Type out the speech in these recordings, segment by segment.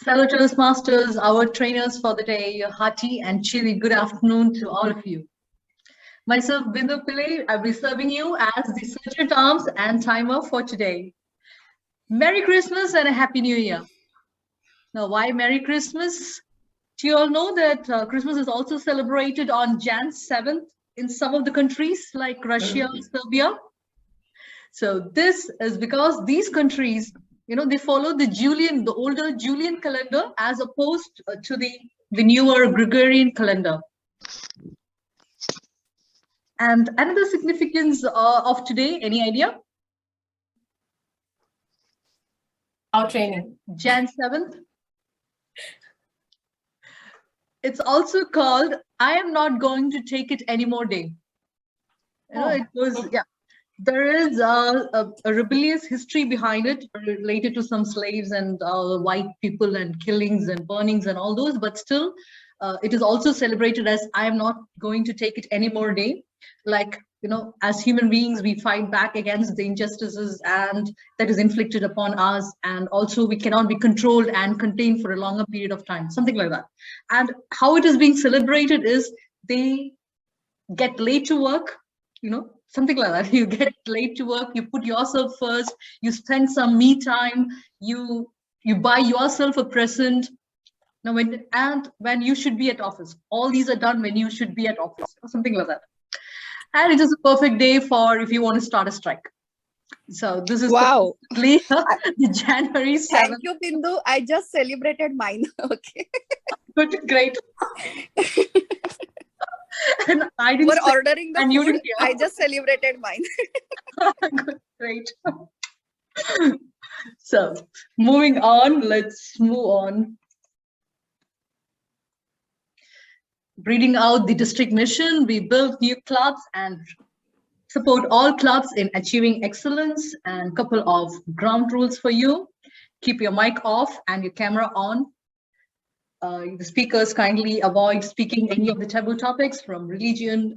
Fellow Toastmasters, our trainers for the day, a hearty and chilly good afternoon to all of you. Myself, Bindu Pillai, I'll be serving you as the sergeant arms and timer for today. Merry Christmas and a Happy New Year. Now, why Merry Christmas? Do you all know that Christmas is also celebrated on Jan 7th in some of the countries like Russia, Serbia? So this is because these countries, they follow the older Julian calendar as opposed to the newer Gregorian calendar. And another significance of today, any idea? Our training. Jan 7th. It's also called I am not going to take it anymore day. It was, there is a rebellious history behind it related to some slaves and white people and killings and burnings and all those, but still it is also celebrated as I am not going to take it anymore day. Like, as human beings, we fight back against the injustices and that is inflicted upon us. And also we cannot be controlled and contained for a longer period of time, something like that. And how it is being celebrated is they get late to work, something like that. You get late to work, you put yourself first, you spend some me time, you buy yourself a present. Now, when you should be at office, all these are done when you should be at office, or something like that. And it is a perfect day for if you want to start a strike. So this is the January 7th. Thank you, Bindu. I just celebrated mine. Okay. Good, great. And I didn't. For ordering the food, I just celebrated mine. Good, great. So moving on, let's move on. Breeding out the district mission, we build new clubs and support all clubs in achieving excellence, and a couple of ground rules for you. Keep your mic off and your camera on. The speakers kindly avoid speaking any of the taboo topics from religion,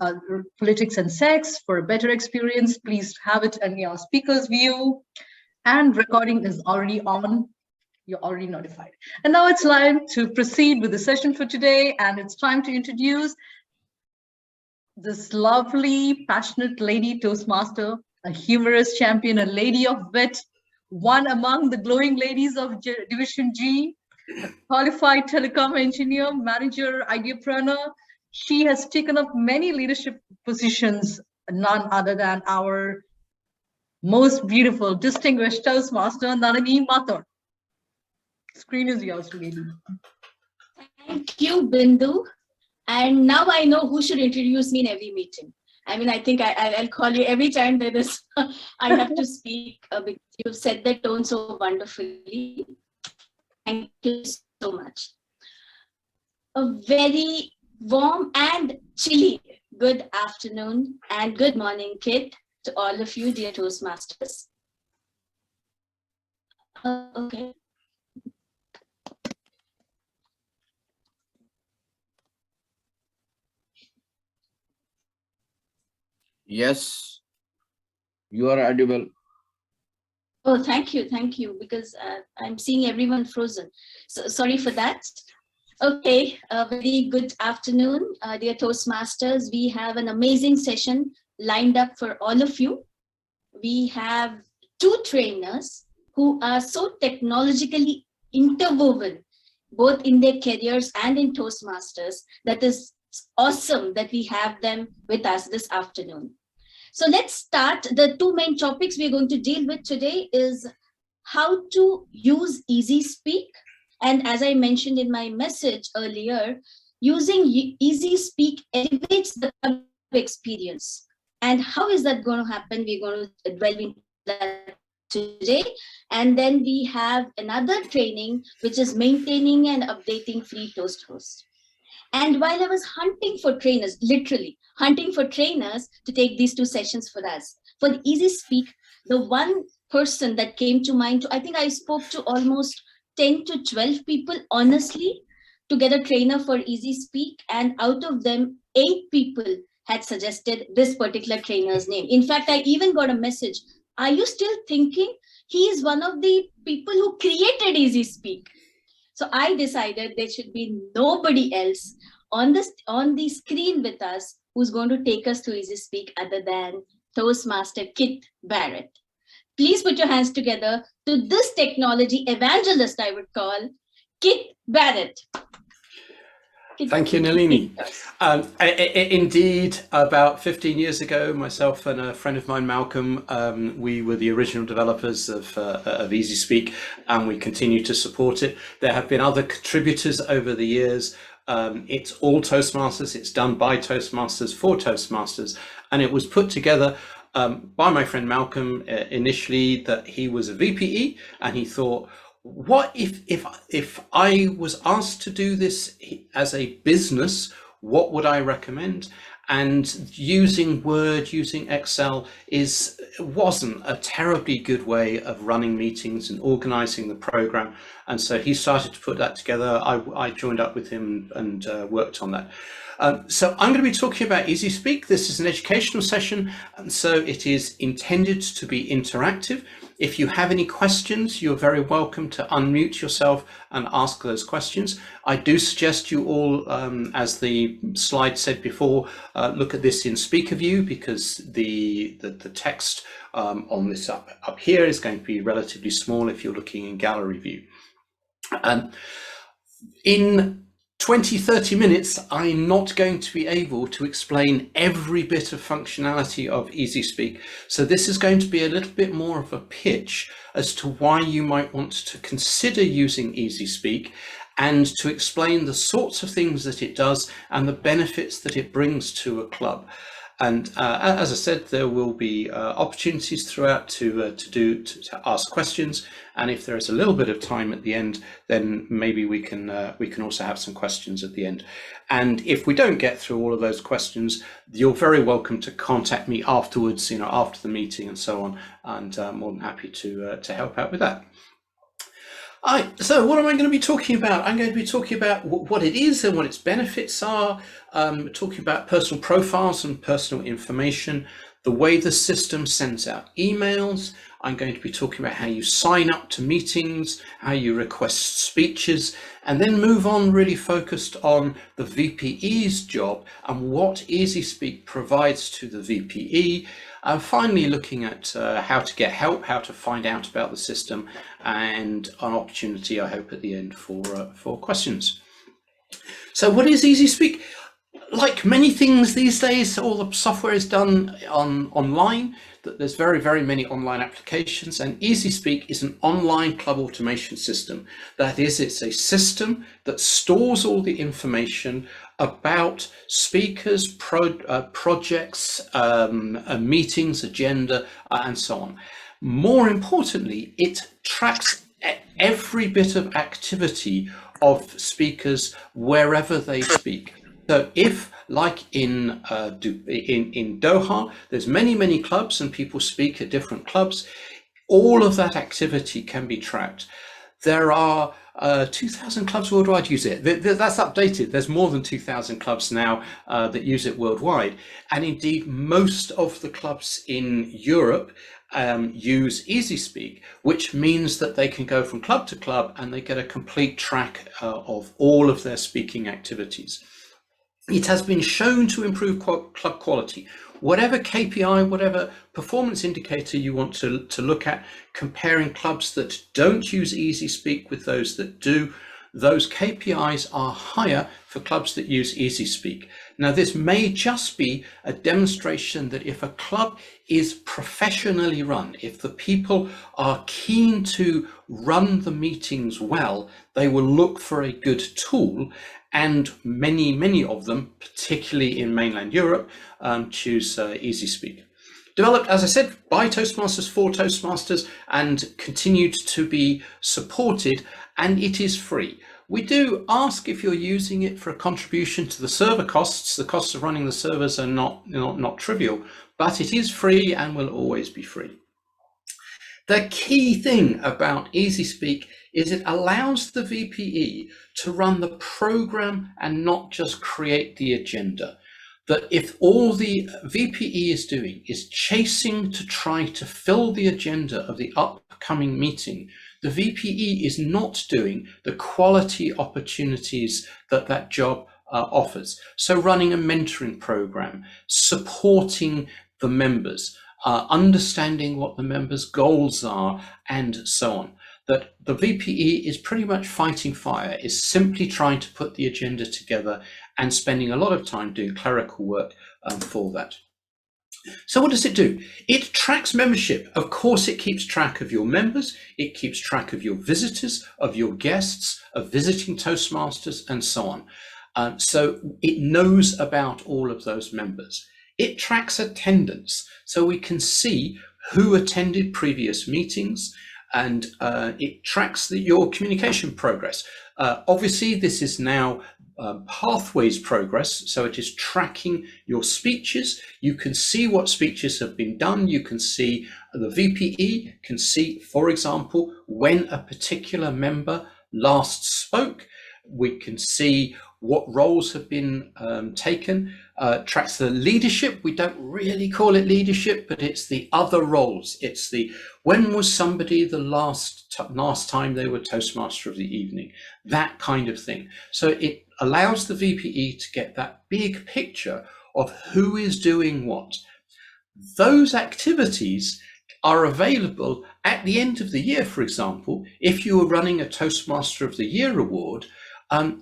politics and sex. For a better experience, please have it in your speaker's view. And recording is already on. You're already notified. And now it's time to proceed with the session for today. And it's time to introduce this lovely, passionate lady Toastmaster, a humorous champion, a lady of wit, one among the glowing ladies of Division G, a qualified telecom engineer, manager, ideapreneur. She has taken up many leadership positions, none other than our most beautiful, distinguished Toastmaster, Nalini Mathur. Screen is yours, lady. Thank you, Bindu. And now I know who should introduce me in every meeting. I mean, I think I'll call you every time there is I have to speak because you've set the tone so wonderfully. Thank you so much. A very warm and chilly good afternoon and good morning, kid, to all of you, dear Toastmasters. Okay. Yes, you are audible. Oh, thank you, because I'm seeing everyone frozen. So sorry for that. Okay, a very good afternoon, dear Toastmasters. We have an amazing session lined up for all of you. We have two trainers who are so technologically interwoven, both in their careers and in Toastmasters, that is awesome that we have them with us this afternoon. So let's start. The two main topics we're going to deal with today is how to use EasySpeak. And as I mentioned in my message earlier, using EasySpeak elevates the experience. And how is that going to happen? We're going to delve into that today. And then we have another training, which is maintaining and updating FreeToastHost. And while I was hunting for trainers, literally hunting for trainers to take these two sessions for us, for the EasySpeak, the one person that came to mind, I think I spoke to almost 10 to 12 people, honestly, to get a trainer for EasySpeak. And out of them, 8 people had suggested this particular trainer's name. In fact, I even got a message. Are you still thinking he is one of the people who created EasySpeak? So I decided there should be nobody else on the screen with us who's going to take us through EasySpeak other than Toastmaster Kit Barrett. Please put your hands together to this technology evangelist, I would call, Kit Barrett. Thank you, Nalini. Indeed, about 15 years ago, myself and a friend of mine, Malcolm, we were the original developers of EasySpeak, and we continue to support it. There have been other contributors over the years. It's all Toastmasters. It's done by Toastmasters for Toastmasters, and it was put together by my friend Malcolm initially that he was a VPE, and he thought, what if I was asked to do this as a business, what would I recommend? And using Word, using Excel wasn't a terribly good way of running meetings and organizing the program. And so he started to put that together. I joined up with him and worked on that. So I'm going to be talking about EasySpeak. This is an educational session, and so it is intended to be interactive. If you have any questions, you're very welcome to unmute yourself and ask those questions. I do suggest you all, as the slide said before, look at this in speaker view, because the text on this up here is going to be relatively small if you're looking in gallery view. In 20-30 minutes, I'm not going to be able to explain every bit of functionality of EasySpeak. So this is going to be a little bit more of a pitch as to why you might want to consider using EasySpeak, and to explain the sorts of things that it does and the benefits that it brings to a club. And as I said, there will be opportunities throughout to ask questions. And if there is a little bit of time at the end, then maybe we can also have some questions at the end. And if we don't get through all of those questions, you're very welcome to contact me afterwards, after the meeting and so on. And I'm more than happy to help out with that. So what am I going to be talking about? I'm going to be talking about what it is and what its benefits are, talking about personal profiles and personal information, the way the system sends out emails. I'm going to be talking about how you sign up to meetings, how you request speeches, and then move on really focused on the VPE's job and what EasySpeak provides to the VPE. Finally, looking at how to get help, how to find out about the system, and an opportunity, I hope, at the end for questions. So what is EasySpeak? Like many things these days, all the software is done online. There's very, very many online applications, and EasySpeak is an online club automation system. That is, it's a system that stores all the information about speakers, projects, meetings, agenda, and so on. More importantly, it tracks every bit of activity of speakers wherever they speak. So if, like in Doha, there's many clubs and people speak at different clubs, all of that activity can be tracked. There are 2,000 clubs worldwide use it. That's updated. There's more than 2,000 clubs now that use it worldwide. And indeed, most of the clubs in Europe use EasySpeak, which means that they can go from club to club and they get a complete track of all of their speaking activities. It has been shown to improve club quality. Whatever KPI, whatever performance indicator you want to look at, comparing clubs that don't use EasySpeak with those that do, those KPIs are higher for clubs that use EasySpeak. Now, this may just be a demonstration that if a club is professionally run, if the people are keen to run the meetings well, they will look for a good tool. And many of them, particularly in mainland Europe, choose EasySpeak. Developed, as I said, by Toastmasters for Toastmasters and continued to be supported, and it is free. We do ask if you're using it for a contribution to the server costs. The costs of running the servers are not trivial, but it is free and will always be free. The key thing about EasySpeak is it allows the VPE to run the program and not just create the agenda. That if all the VPE is doing is chasing to try to fill the agenda of the upcoming meeting, the VPE is not doing the quality opportunities that that job offers. So running a mentoring program, supporting the members, understanding what the members' goals are, and so on. That the VPE is pretty much fighting fire, is simply trying to put the agenda together and spending a lot of time doing clerical work for that. So what does it do? It tracks membership. Of course, it keeps track of your members. It keeps track of your visitors, of your guests, of visiting Toastmasters, and so on. So it knows about all of those members. It tracks attendance. So we can see who attended previous meetings, and it tracks your communication progress. Obviously, this is now pathways progress, so it is tracking your speeches. You can see what speeches have been done. You can see the VPE can see, for example, when a particular member last spoke. We can see what roles have been taken. Tracks the leadership. We don't really call it leadership, but it's the other roles. It's the when was somebody the last time they were Toastmaster of the evening, that kind of thing. So it allows the VPE to get that big picture of who is doing what. Those activities are available at the end of the year. For example, if you are running a Toastmaster of the Year award,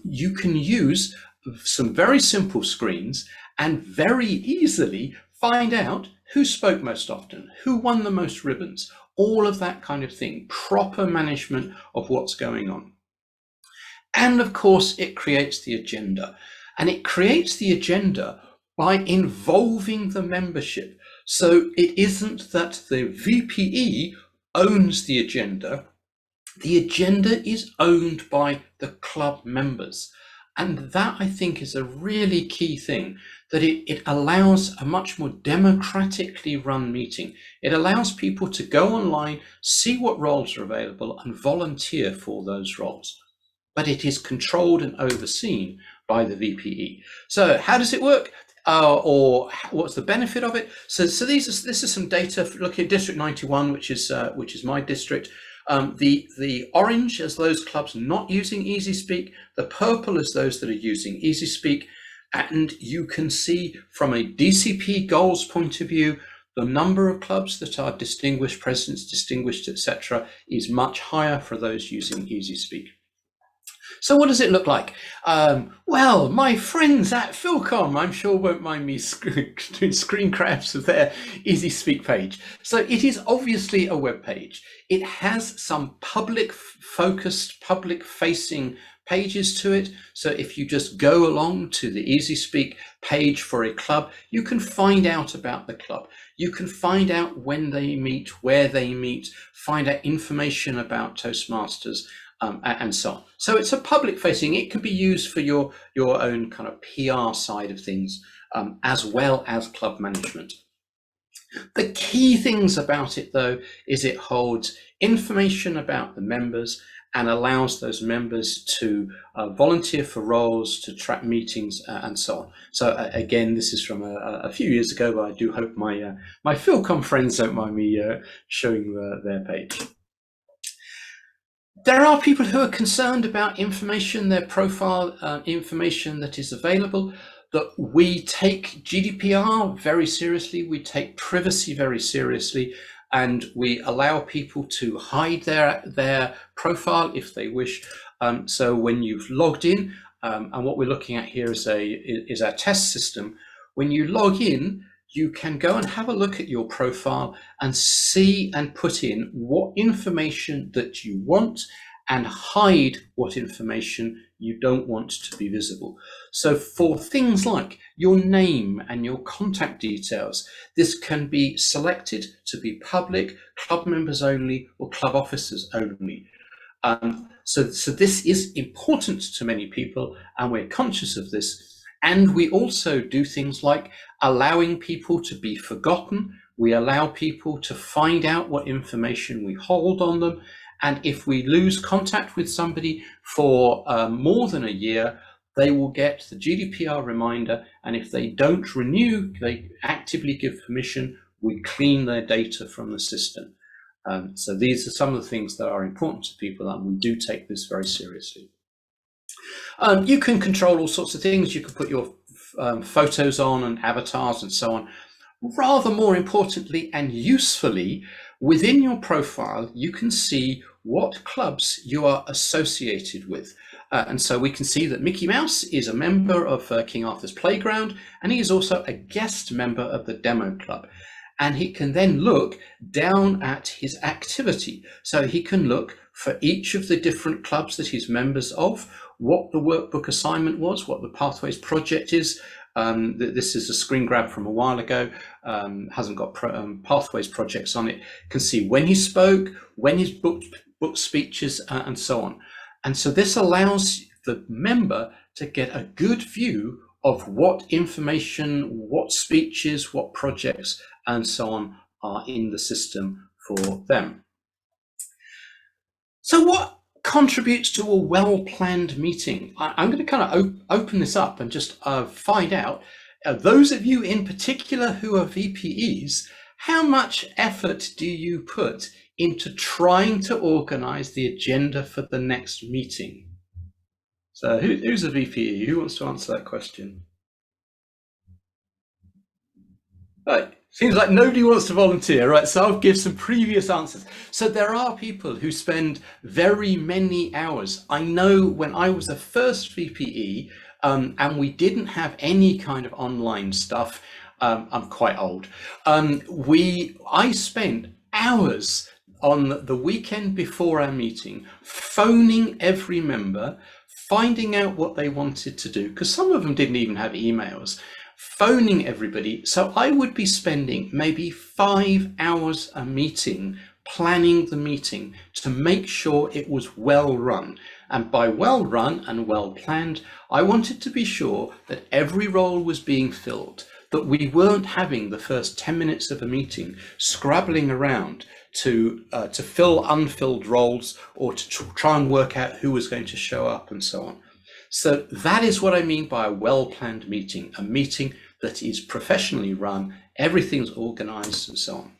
you can use some very simple screens and very easily find out who spoke most often, who won the most ribbons, all of that kind of thing, proper management of what's going on. And of course, it creates the agenda. And it creates the agenda by involving the membership. So it isn't that the VPE owns the agenda. The agenda is owned by the club members. And that, I think, is a really key thing, that it allows a much more democratically run meeting. It allows people to go online, see what roles are available, and volunteer for those roles. But it is controlled and overseen by the VPE. So how does it work? Or what's the benefit of it? So this is some data looking at District 91, which is my district. The orange is those clubs not using EasySpeak. The purple is those that are using EasySpeak. And you can see from a DCP goals point of view, the number of clubs that are distinguished, presidents distinguished, etc., is much higher for those using EasySpeak. So what does it look like? Well, my friends at Philcom, I'm sure won't mind me doing screen grabs of their EasySpeak page. So it is obviously a web page. It has some public-focused, public-facing pages to it. So if you just go along to the EasySpeak page for a club, you can find out about the club. You can find out when they meet, where they meet, find out information about Toastmasters, and so on. So it's a public facing, it can be used for your own kind of PR side of things, as well as club management. The key things about it, though, is it holds information about the members and allows those members to volunteer for roles, to track meetings, and so on. So again, this is from a few years ago, but I do hope my Philcom friends don't mind me showing their page. There are people who are concerned about information, their profile information that is available, that we take GDPR very seriously, we take privacy very seriously, and we allow people to hide their profile if they wish. So when you've logged in, and what we're looking at here is our test system, when you log in, you can go and have a look at your profile and see and put in what information that you want and hide what information you don't want to be visible. So for things like your name and your contact details, this can be selected to be public, club members only, or club officers only. So this is important to many people, and we're conscious of this. And we also do things like allowing people to be forgotten. We allow people to find out what information we hold on them. And if we lose contact with somebody for more than a year, they will get the GDPR reminder. And if they don't renew, they actively give permission, we clean their data from the system. So these are some of the things that are important to people, and we do take this very seriously. You can control all sorts of things. You can put your photos on and avatars and so on. Rather more importantly and usefully, within your profile, you can see what clubs you are associated with. And so we can see that Mickey Mouse is a member of King Arthur's Playground, and he is also a guest member of the Demo Club. And he can then look down at his activity. So he can look for each of the different clubs that he's members of, what the workbook assignment was, what the Pathways project is. This is a screen grab from a while ago, hasn't got Pathways projects on it. Can see when he spoke, when he's booked speeches, and so on. And so this allows the member to get a good view of what information, what speeches, what projects, and so on are in the system for them. So what contributes to a well-planned meeting? I'm going to kind of open this up and just find out, those of you in particular who are VPEs, how much effort do you put into trying to organize the agenda for the next meeting? So who's a VPE? Who wants to answer that question? Right. Seems like nobody wants to volunteer, right? So I'll give some previous answers. So there are people who spend very many hours. I know when I was the first VPE and we didn't have any kind of online stuff, I'm quite old. I spent hours on the weekend before our meeting, phoning every member, finding out what they wanted to do, because some of them didn't even have emails, phoning everybody. So I would be spending maybe 5 hours a meeting, planning the meeting to make sure it was well run. And by well run and well planned, I wanted to be sure that every role was being filled, that we weren't having the first 10 minutes of a meeting scrabbling around to fill unfilled roles or to try and work out who was going to show up and so on. So that is what I mean by a well-planned meeting, a meeting that is professionally run, everything's organized and so on.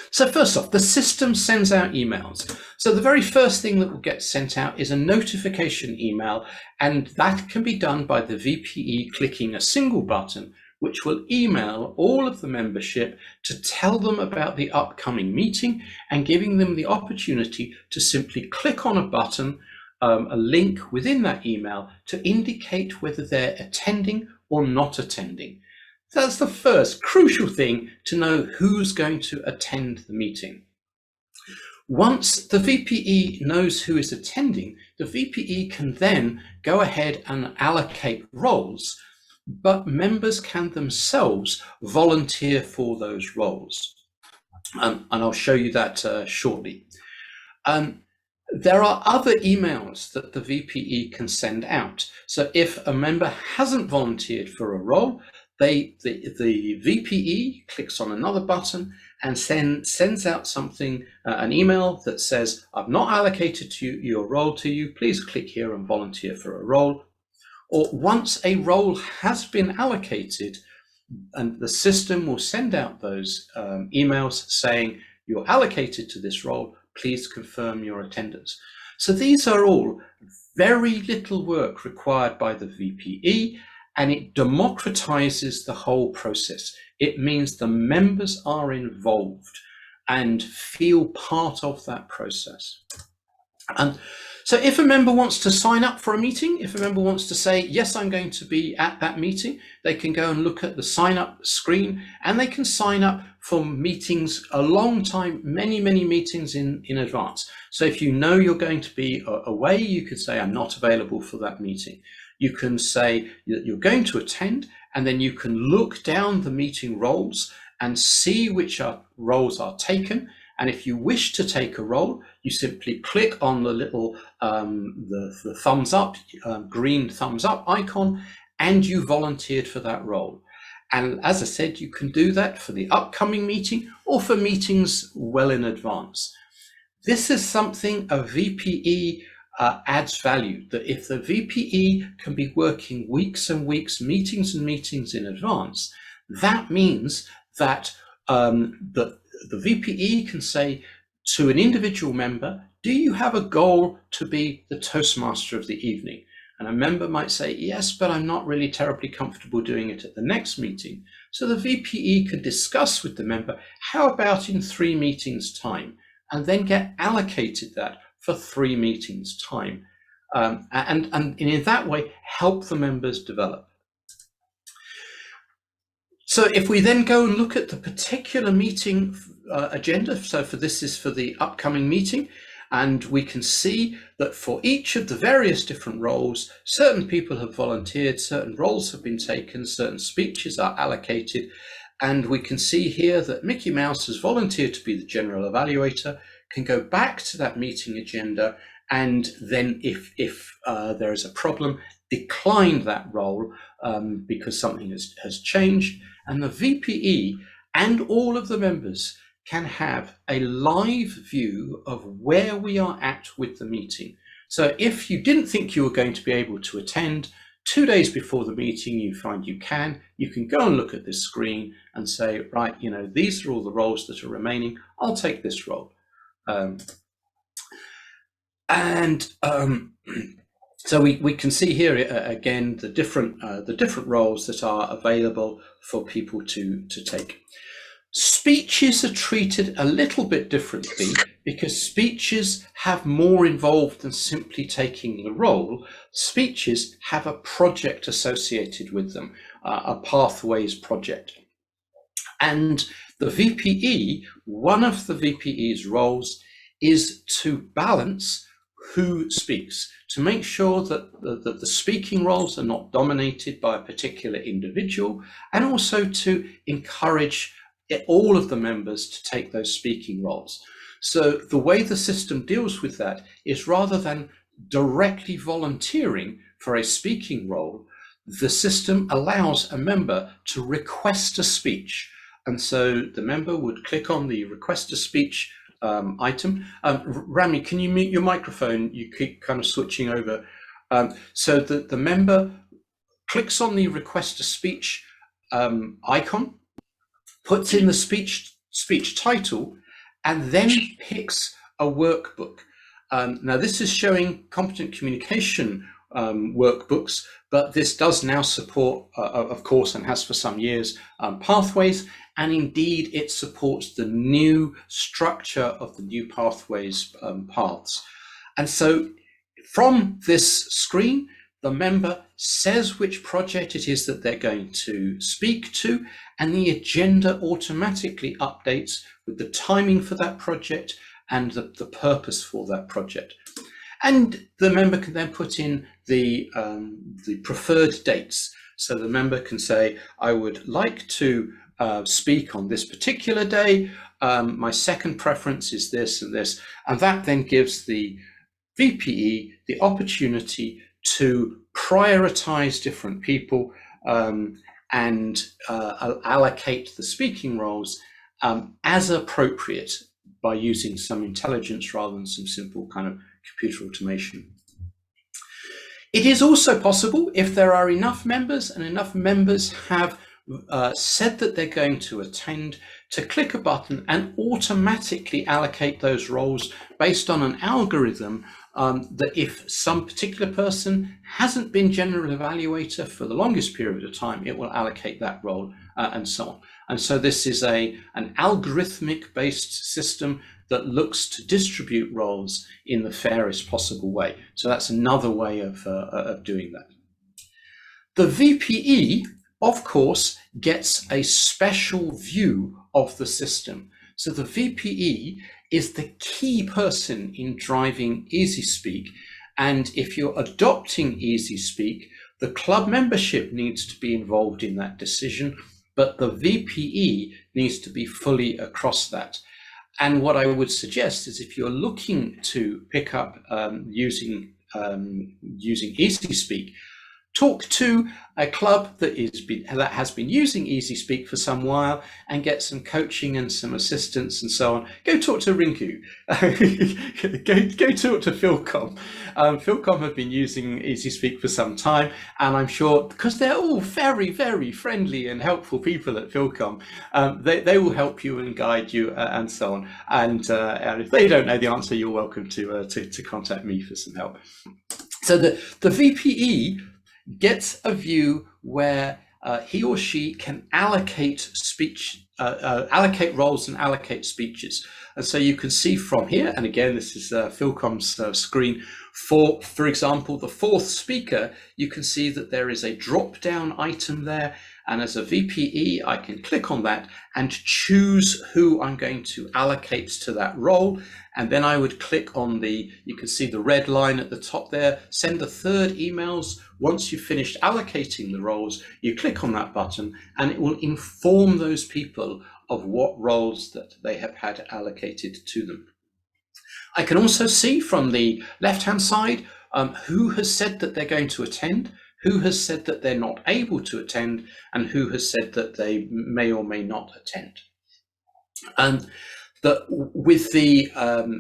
So first off, the system sends out emails. So the very first thing that will get sent out is a notification email, and that can be done by the VPE clicking a single button, which will email all of the membership to tell them about the upcoming meeting and giving them the opportunity to simply click on a button, a link within that email to indicate whether they're attending or not attending. That's the first crucial thing to know who's going to attend the meeting. Once the VPE knows who is attending, the VPE can then go ahead and allocate roles, but members can themselves volunteer for those roles. And I'll show you that shortly. There are other emails that the VPE can send out. So if a member hasn't volunteered for a role, the VPE clicks on another button and sends out something, an email that says, I've not allocated your role to you, please click here and volunteer for a role. Or once a role has been allocated, and the system will send out those emails saying, you're allocated to this role, please confirm your attendance. So these are all very little work required by the VPE, and it democratizes the whole process. It means the members are involved and feel part of that process. So if a member wants to sign up for a meeting, if a member wants to say, yes, I'm going to be at that meeting, they can go and look at the sign up screen, and they can sign up for meetings a long time, many meetings in advance. So if you know you're going to be away, you could say, I'm not available for that meeting. You can say that you're going to attend, and then you can look down the meeting roles and see which roles are taken. And if you wish to take a role, you simply click on the little the thumbs up, green thumbs up icon, and you volunteered for that role. And as I said, you can do that for the upcoming meeting or for meetings well in advance. This is something a VPE adds value, that if the VPE can be working weeks and weeks, meetings and meetings in advance, that means that the VPE can say, to an individual member, do you have a goal to be the Toastmaster of the evening? And a member might say, yes, but I'm not really terribly comfortable doing it at the next meeting. So the VPE could discuss with the member, how about in 3 meetings time, and then get allocated that for 3 meetings time. And in that way, help the members develop. So if we then go and look at the particular meeting agenda, so this is for the upcoming meeting, and we can see that for each of the various different roles, certain people have volunteered, certain roles have been taken, certain speeches are allocated, and we can see here that Mickey Mouse has volunteered to be the general evaluator, can go back to that meeting agenda, and then if there is a problem, decline that role because something has changed, and the VPE and all of the members can have a live view of where we are at with the meeting. So if you didn't think you were going to be able to attend, 2 days before the meeting you find you can go and look at this screen and say, right, these are all the roles that are remaining, I'll take this role. So we can see here again the different roles that are available for people to take. Speeches are treated a little bit differently because speeches have more involved than simply taking the role. Speeches have a project associated with them, a pathways project. And the VPE, one of the VPE's roles is to balance who speaks, to make sure that the speaking roles are not dominated by a particular individual, and also to encourage all of the members to take those speaking roles. So the way the system deals with that is, rather than directly volunteering for a speaking role, the system allows a member to request a speech. And so the member would click on the request a speech item. Rami, can you mute your microphone? You keep kind of switching over. So that the member clicks on the request a speech icon, puts in the speech title, and then picks a workbook. Now this is showing competent communication workbooks, but this does now support, of course, and has for some years, pathways, and indeed it supports the new structure of the new pathways paths. And so from this screen, the member says which project it is that they're going to speak to, and the agenda automatically updates with the timing for that project and the purpose for that project. And the member can then put in the preferred dates. So the member can say, I would like to speak on this particular day. My second preference is this and this. And that then gives the VPE the opportunity to prioritize different people and allocate the speaking roles as appropriate by using some intelligence rather than some simple kind of computer automation. It is also possible, if there are enough members and enough members have said that they're going to attend, to click a button and automatically allocate those roles based on an algorithm that if some particular person hasn't been general evaluator for the longest period of time, it will allocate that role and so on. And so this is an algorithmic based system that looks to distribute roles in the fairest possible way. So that's another way of doing that. The VPE, of course, gets a special view of the system. So the VPE is the key person in driving EasySpeak. And if you're adopting EasySpeak, the club membership needs to be involved in that decision, but the VPE needs to be fully across that. And what I would suggest is, if you're looking to pick up using EasySpeak, talk to a club that has been using EasySpeak for some while and get some coaching and some assistance and so on. Go talk to Rinku. go talk to Philcom. Philcom have been using EasySpeak for some time, and I'm sure, because they're all very, very friendly and helpful people at Philcom, they will help you and guide you and so on. And if they don't know the answer, you're welcome to contact me for some help. So the VPE gets a view where he or she can allocate allocate roles and allocate speeches. And so you can see from here, and again, this is Philcom's screen, for example, the fourth speaker, you can see that there is a drop-down item there. And as a VPE, I can click on that and choose who I'm going to allocate to that role. And then I would click on you can see the red line at the top there, send the third emails. Once you've finished allocating the roles, you click on that button and it will inform those people of what roles that they have had allocated to them. I can also see from the left-hand side who has said that they're going to attend, who has said that they're not able to attend, and who has said that they may or may not attend. With the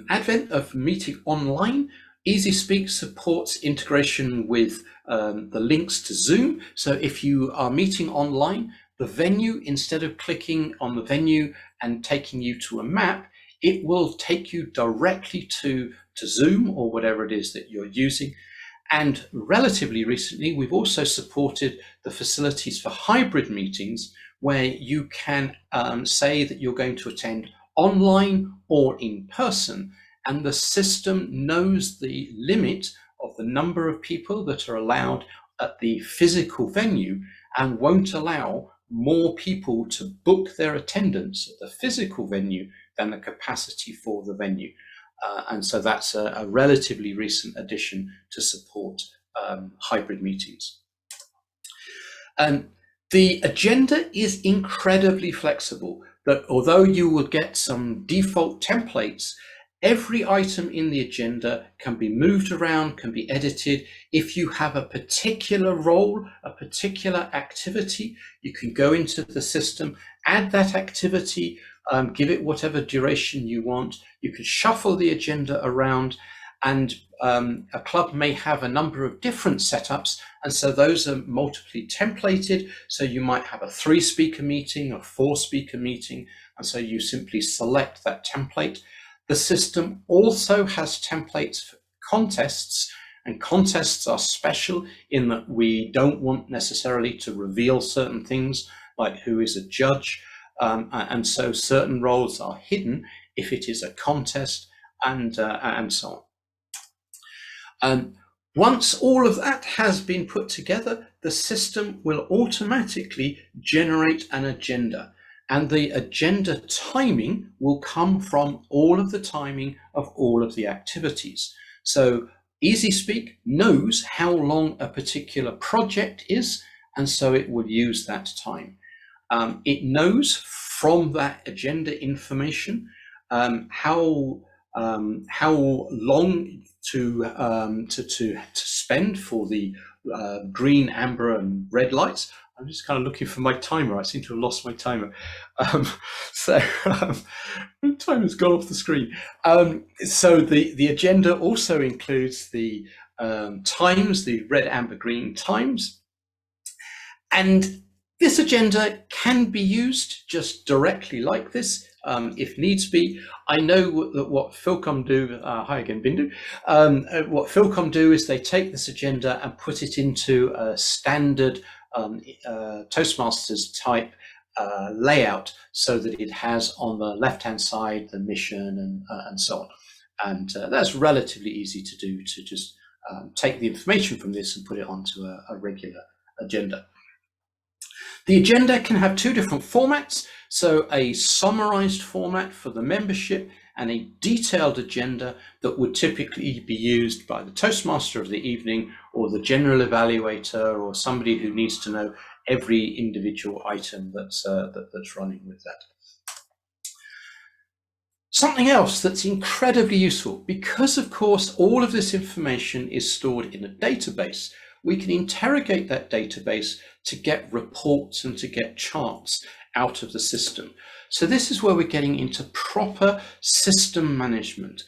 advent of meeting online, EasySpeak supports integration with the links to Zoom. So if you are meeting online, the venue, instead of clicking on the venue and taking you to a map, it will take you directly to Zoom or whatever it is that you're using. And relatively recently, we've also supported the facilities for hybrid meetings, where you can say that you're going to attend online or in person, and the system knows the limit of the number of people that are allowed at the physical venue and won't allow more people to book their attendance at the physical venue than the capacity for the venue. And so that's a relatively recent addition to support hybrid meetings. The agenda is incredibly flexible, that although you will get some default templates, every item in the agenda can be moved around, can be edited. If you have a particular role, a particular activity, you can go into the system, add that activity, give it whatever duration you want. You can shuffle the agenda around, and a club may have a number of different setups, and so those are multiply templated. So you might have a 3-speaker meeting, a 4-speaker meeting, and so you simply select that template. The system also has templates for contests, and contests are special in that we don't want necessarily to reveal certain things, like who is a judge, and so certain roles are hidden if it is a contest, and so on. Once all of that has been put together, the system will automatically generate an agenda, and the agenda timing will come from all of the timing of all of the activities. So EasySpeak knows how long a particular project is, and so it will use that time. It knows from that agenda information how long to spend for the green, amber, and red lights. I'm just kind of looking for my timer. I seem to have lost my timer. The timer's gone off the screen. So the agenda also includes the times, the red, amber, green times. And this agenda can be used just directly like this, if needs be. I know that what Philcom do, hi again, Bindu, what Philcom do is they take this agenda and put it into a standard Toastmasters type layout, so that it has on the left-hand side the mission and so on. And that's relatively easy to do, to just take the information from this and put it onto a regular agenda. The agenda can have 2 different formats, so a summarized format for the membership and a detailed agenda that would typically be used by the Toastmaster of the evening or the general evaluator or somebody who needs to know every individual item that's running with that. Something else that's incredibly useful, because of course all of this information is stored in a database, we can interrogate that database to get reports and to get charts out of the system. So this is where we're getting into proper system management.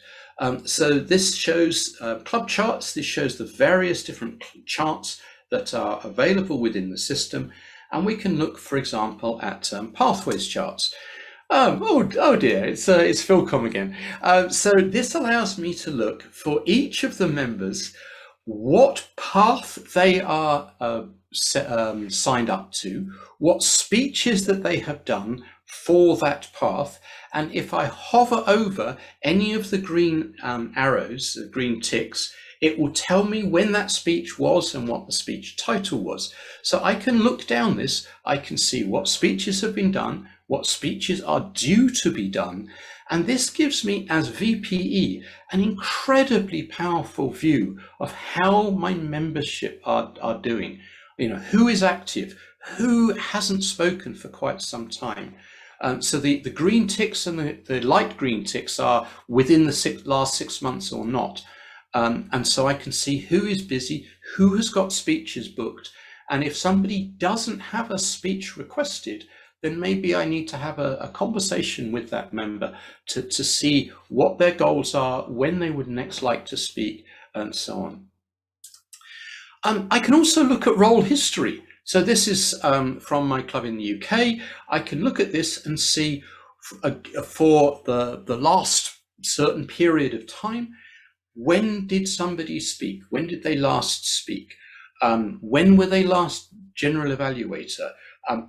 So this shows club charts. This shows the various different charts that are available within the system. And we can look, for example, at pathways charts. Oh dear, it's Philcom again. So this allows me to look for each of the members, what path they are signed up to, what speeches that they have done for that path, and if I hover over any of the green arrows, the green ticks, it will tell me when that speech was and what the speech title was. So I can look down this, I can see what speeches have been done, what speeches are due to be done, and this gives me, as VPE, an incredibly powerful view of how my membership are doing. You know, who is active, who hasn't spoken for quite some time. So the green ticks and the light green ticks are within the last 6 months or not. And so I can see who is busy, who has got speeches booked. And if somebody doesn't have a speech requested, then maybe I need to have a conversation with that member to see what their goals are, when they would next like to speak, and so on. I can also look at role history. So this is from my club in the UK. I can look at this and see for the last certain period of time, when did somebody speak? When did they last speak? When were they last general evaluator?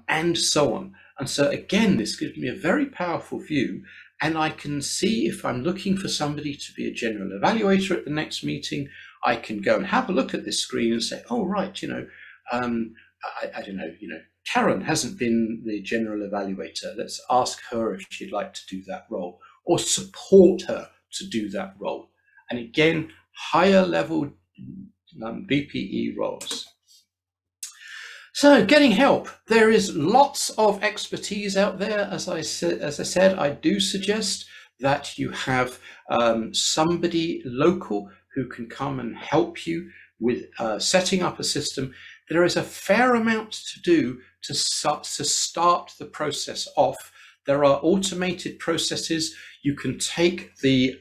And so on. And so again, this gives me a very powerful view, and I can see if I'm looking for somebody to be a general evaluator at the next meeting, I can go and have a look at this screen and say, oh, right, you know, I don't know, you know, Karen hasn't been the general evaluator. Let's ask her if she'd like to do that role, or support her to do that role. And again, higher level BPE roles. So getting help, there is lots of expertise out there. As I said, I do suggest that you have somebody local who can come and help you with setting up a system. There is a fair amount to do to start the process off. There are automated processes. You can take the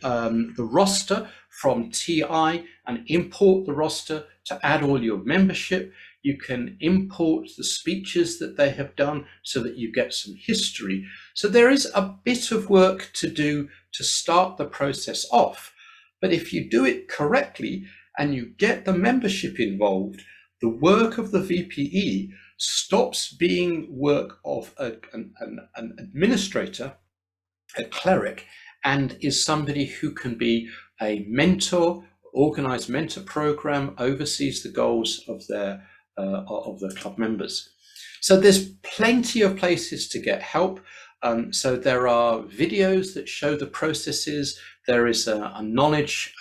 roster from TI and import the roster to add all your membership. You can import the speeches that they have done so that you get some history. So there is a bit of work to do to start the process off. But if you do it correctly and you get the membership involved, the work of the VPE stops being work of an administrator, a cleric, and is somebody who can be a mentor, organize mentor program, oversees the goals of the club members. So there's plenty of places to get help. So there are videos that show the processes. There is a knowledge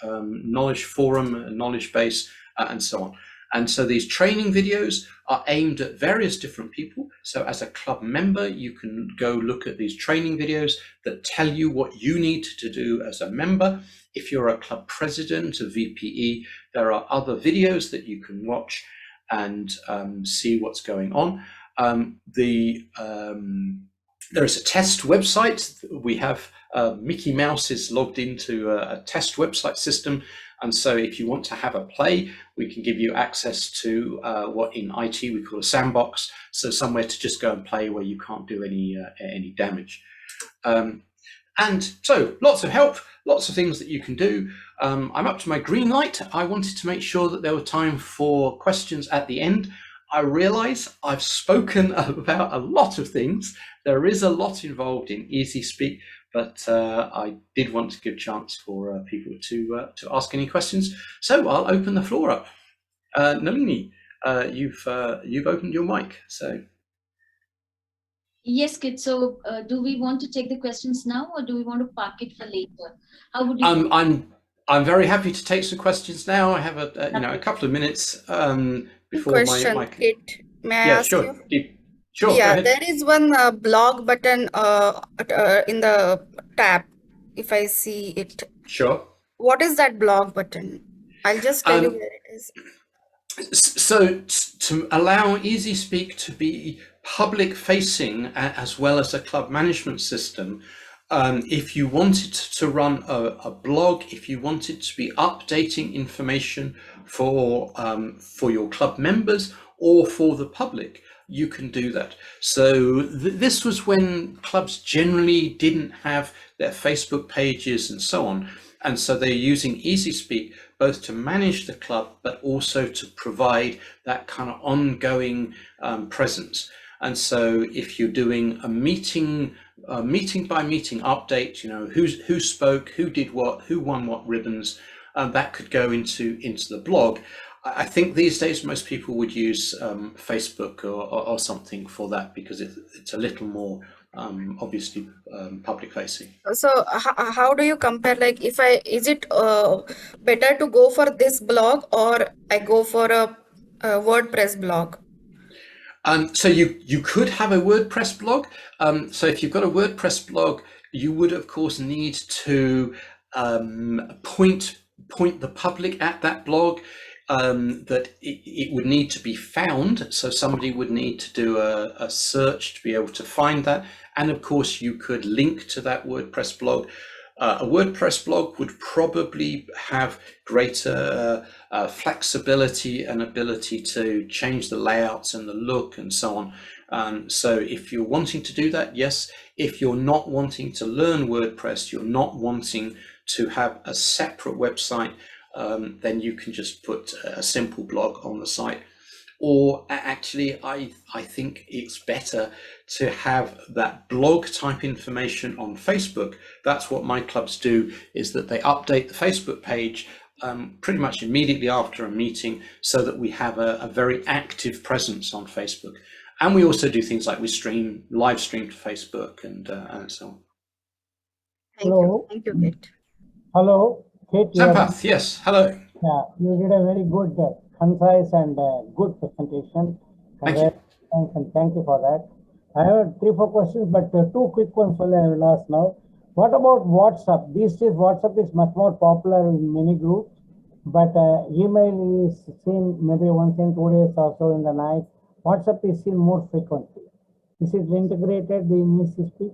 forum, a knowledge base, and so on. And so these training videos are aimed at various different people. So as a club member, you can go look at these training videos that tell you what you need to do as a member. If you're a club president, a VPE, there are other videos that you can watch and see what's going on. There is a test website. We have Mickey Mouse is logged into a test website system. And so if you want to have a play, we can give you access to what in IT we call a sandbox. So somewhere to just go and play where you can't do any damage. And so lots of help, lots of things that you can do. I'm up to my green light. I wanted to make sure that there were time for questions at the end. I realize I've spoken about a lot of things. There is a lot involved in EasySpeak, but I did want to give a chance for people to ask any questions. So I'll open the floor up. Nalini, you've opened your mic, so. Yes, Kit. So do we want to take the questions now, or do we want to park it for later? How would you? I'm very happy to take some questions now. I have a couple of minutes before my Kit. May I ask sure. you? Sure. Yeah, there is one blog button in the tab, if I see it. Sure. What is that blog button? I'll just tell you where it is. So to allow EasySpeak to be public facing as well as a club management system, if you wanted to run a blog, if you wanted to be updating information for your club members or for the public, you can do that. So this was when clubs generally didn't have their Facebook pages and so on. And so they're using EasySpeak both to manage the club, but also to provide that kind of ongoing presence. And so if you're doing a meeting by meeting update, you know, who spoke, who did what, who won what ribbons, that could go into the blog. I think these days most people would use Facebook or something for that, because it's a little more obviously public facing. So how do you compare, like, is it better to go for this blog or I go for a WordPress blog? So you could have a WordPress blog. So if you've got a WordPress blog, you would of course need to point the public at that blog. That it would need to be found, so somebody would need to do a search to be able to find that, and of course you could link to that WordPress blog. A WordPress blog would probably have greater flexibility and ability to change the layouts and the look and so on. So if you're wanting to do that, yes. If you're not wanting to learn WordPress, you're not wanting to have a separate website, then you can just put a simple blog on the site. Or actually, I think it's better to have that blog type information on Facebook. That's what my clubs do, is that they update the Facebook page pretty much immediately after a meeting, so that we have a very active presence on Facebook. And we also do things like we live stream to Facebook and so on. Thank you, Kate. Hello, Kate. Sampath, yes, hello. Yeah, you did a very good, concise and good presentation. Thank you. And thank you for that. I have 3-4 questions, but 2 quick ones only I will ask now. What about WhatsApp? These days, WhatsApp is much more popular in many groups, but email is seen maybe once in 2 days or so in the night. WhatsApp is seen more frequently. Is it integrated in EasySpeak?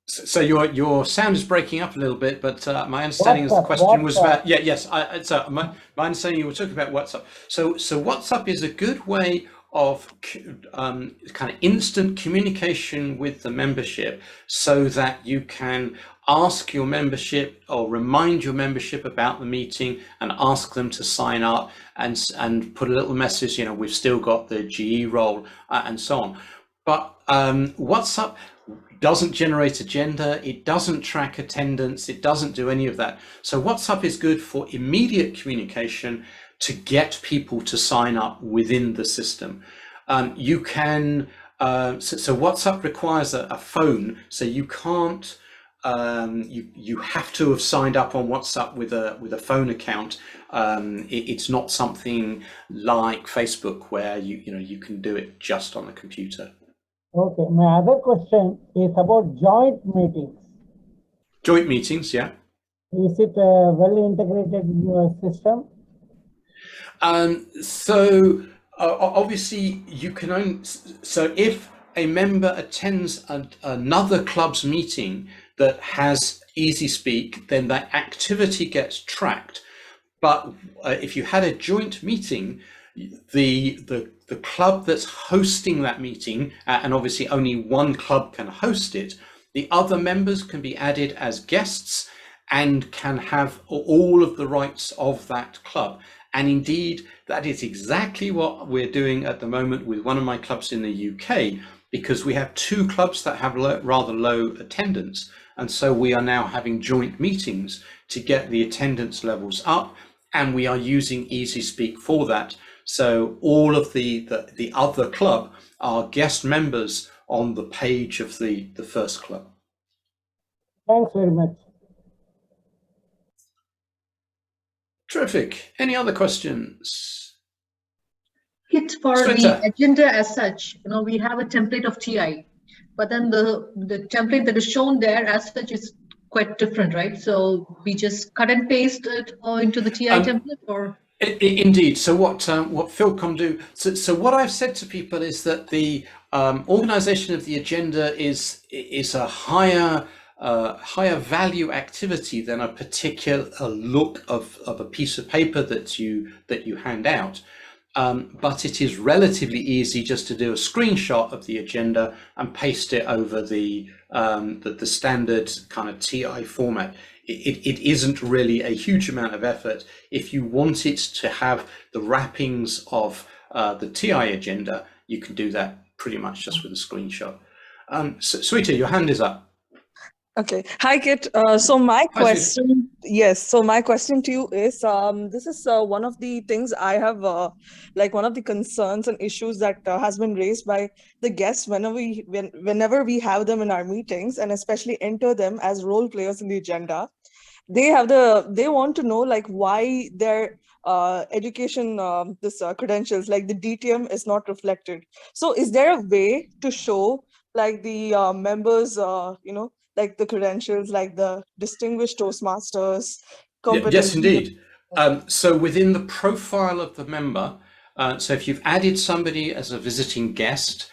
So your sound is breaking up a little bit, but my understanding is the question was about, so my understanding you were talking about WhatsApp. So WhatsApp is a good way of kind of instant communication with the membership, so that you can ask your membership or remind your membership about the meeting and ask them to sign up and put a little message, you know, we've still got the GE role and so on. But WhatsApp doesn't generate agenda, it doesn't track attendance, it doesn't do any of that. So WhatsApp is good for immediate communication to get people to sign up within the system. You can, so WhatsApp requires a phone, so you can't, you have to have signed up on WhatsApp with a phone account. It's not something like Facebook where you can do it just on the computer. Okay, my other question is about joint meetings. Joint meetings, yeah. Is it well integrated in your system? So obviously you can only, so if a member attends another club's meeting that has EasySpeak, then that activity gets tracked. But if you had a joint meeting, the club that's hosting that meeting, and obviously only one club can host it, the other members can be added as guests and can have all of the rights of that club. And indeed, that is exactly what we're doing at the moment with one of my clubs in the UK, because we have 2 clubs that have rather low attendance. And so we are now having joint meetings to get the attendance levels up, and we are using EasySpeak for that. So all of the other club are guest members on the page of the first club. Thanks very much. Terrific. Any other questions? Kit, for the agenda as such, we have a template of TI, but then the template that is shown there as such is quite different, right? So we just cut and paste it into the TI template, or? Indeed. So what Philcom do? So what I've said to people is that the organisation of the agenda is a higher value activity than a particular look of a piece of paper that you hand out. But it is relatively easy just to do a screenshot of the agenda and paste it over the standard kind of TI format. It isn't really a huge amount of effort. If you want it to have the wrappings of the TI agenda, you can do that pretty much just with a screenshot. Sweeta, your hand is up. Okay. Hi, Kit. So my question, yes. So my question to you is, this is one of the things I have, like one of the concerns and issues that has been raised by the guests whenever we have them in our meetings, and especially enter them as role players in the agenda. They want to know like why their education, credentials, like the DTM is not reflected. So is there a way to show like the members, like the credentials, like the distinguished Toastmasters competence? Yes, indeed. So within the profile of the member, so if you've added somebody as a visiting guest,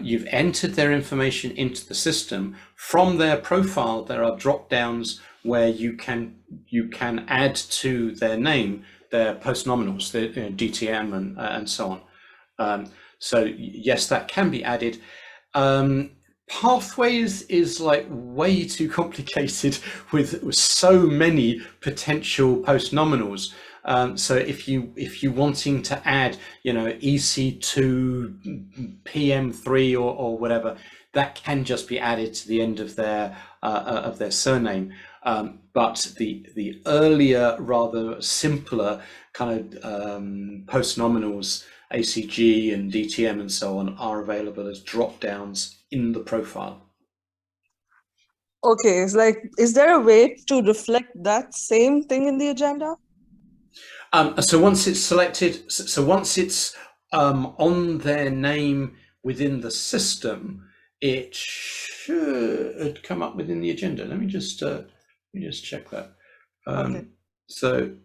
you've entered their information into the system. From their profile, there are drop downs where you can add to their name their postnominals, the DTM and so on. So yes, that can be added. Pathways is like way too complicated with so many potential postnominals. So if you wanting to add, EC2, PM3 or whatever, that can just be added to the end of their surname. But the earlier, rather simpler kind of postnominals, ACG and DTM and so on, are available as drop downs in the profile. Okay, it's like, is there a way to reflect that same thing in the agenda? So once it's selected, so once it's on their name within the system, it should come up within the agenda. Let me just check that. Okay. So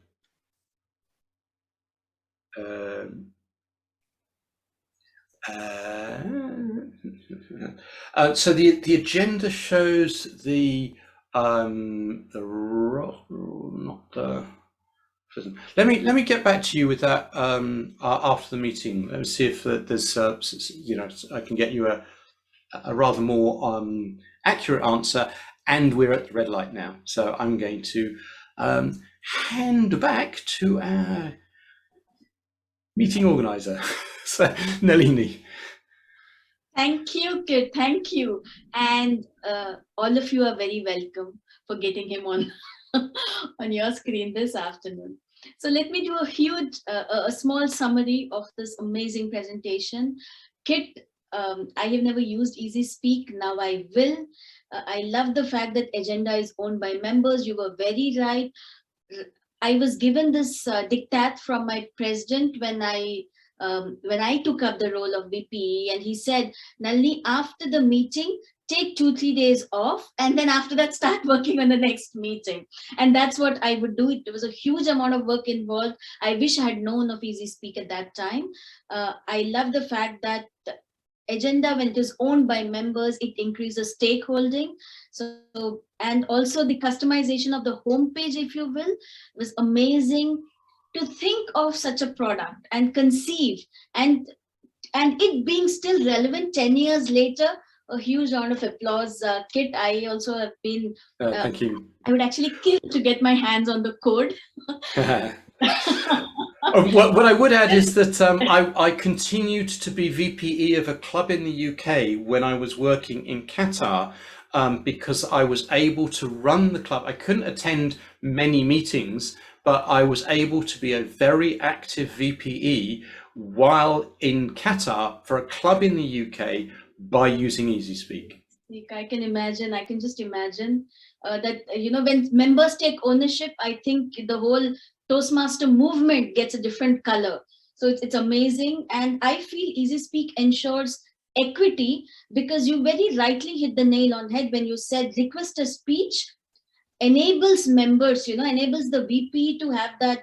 so the agenda shows the let me get back to you with that after the meeting. Let me see if there's I can get you a rather more accurate answer. And we're at the red light now, so I'm going to hand back to our meeting organizer, so Nalini. Thank you, Kit. Thank you. And all of you are very welcome for getting him on on your screen this afternoon. So let me do a small summary of this amazing presentation. Kit, I have never used EasySpeak. Now I will. I love the fact that agenda is owned by members. You were very right. I was given this diktat from my president when I took up the role of VPE, and he said, Nalini, after the meeting, take 2-3 days off, and then after that start working on the next meeting. And that's what I would do. It was a huge amount of work involved. I wish I had known of EasySpeak at that time. I love the fact that agenda, when it is owned by members, it increases stakeholding. So, and also the customization of the homepage, if you will, was amazing. To think of such a product and conceive, and it being still relevant 10 years later, a huge round of applause. Kit, I also have been, thank you. I would actually kill to get my hands on the code. What I would add is that I continued to be VPE of a club in the UK when I was working in Qatar, because I was able to run the club. I couldn't attend many meetings, but I was able to be a very active VPE while in Qatar for a club in the UK by using EasySpeak. I can imagine, I can just imagine that, when members take ownership, I think the whole Toastmaster movement gets a different color. So it's amazing. And I feel EasySpeak ensures equity, because you very rightly hit the nail on head when you said request a speech enables members, enables the VP to have that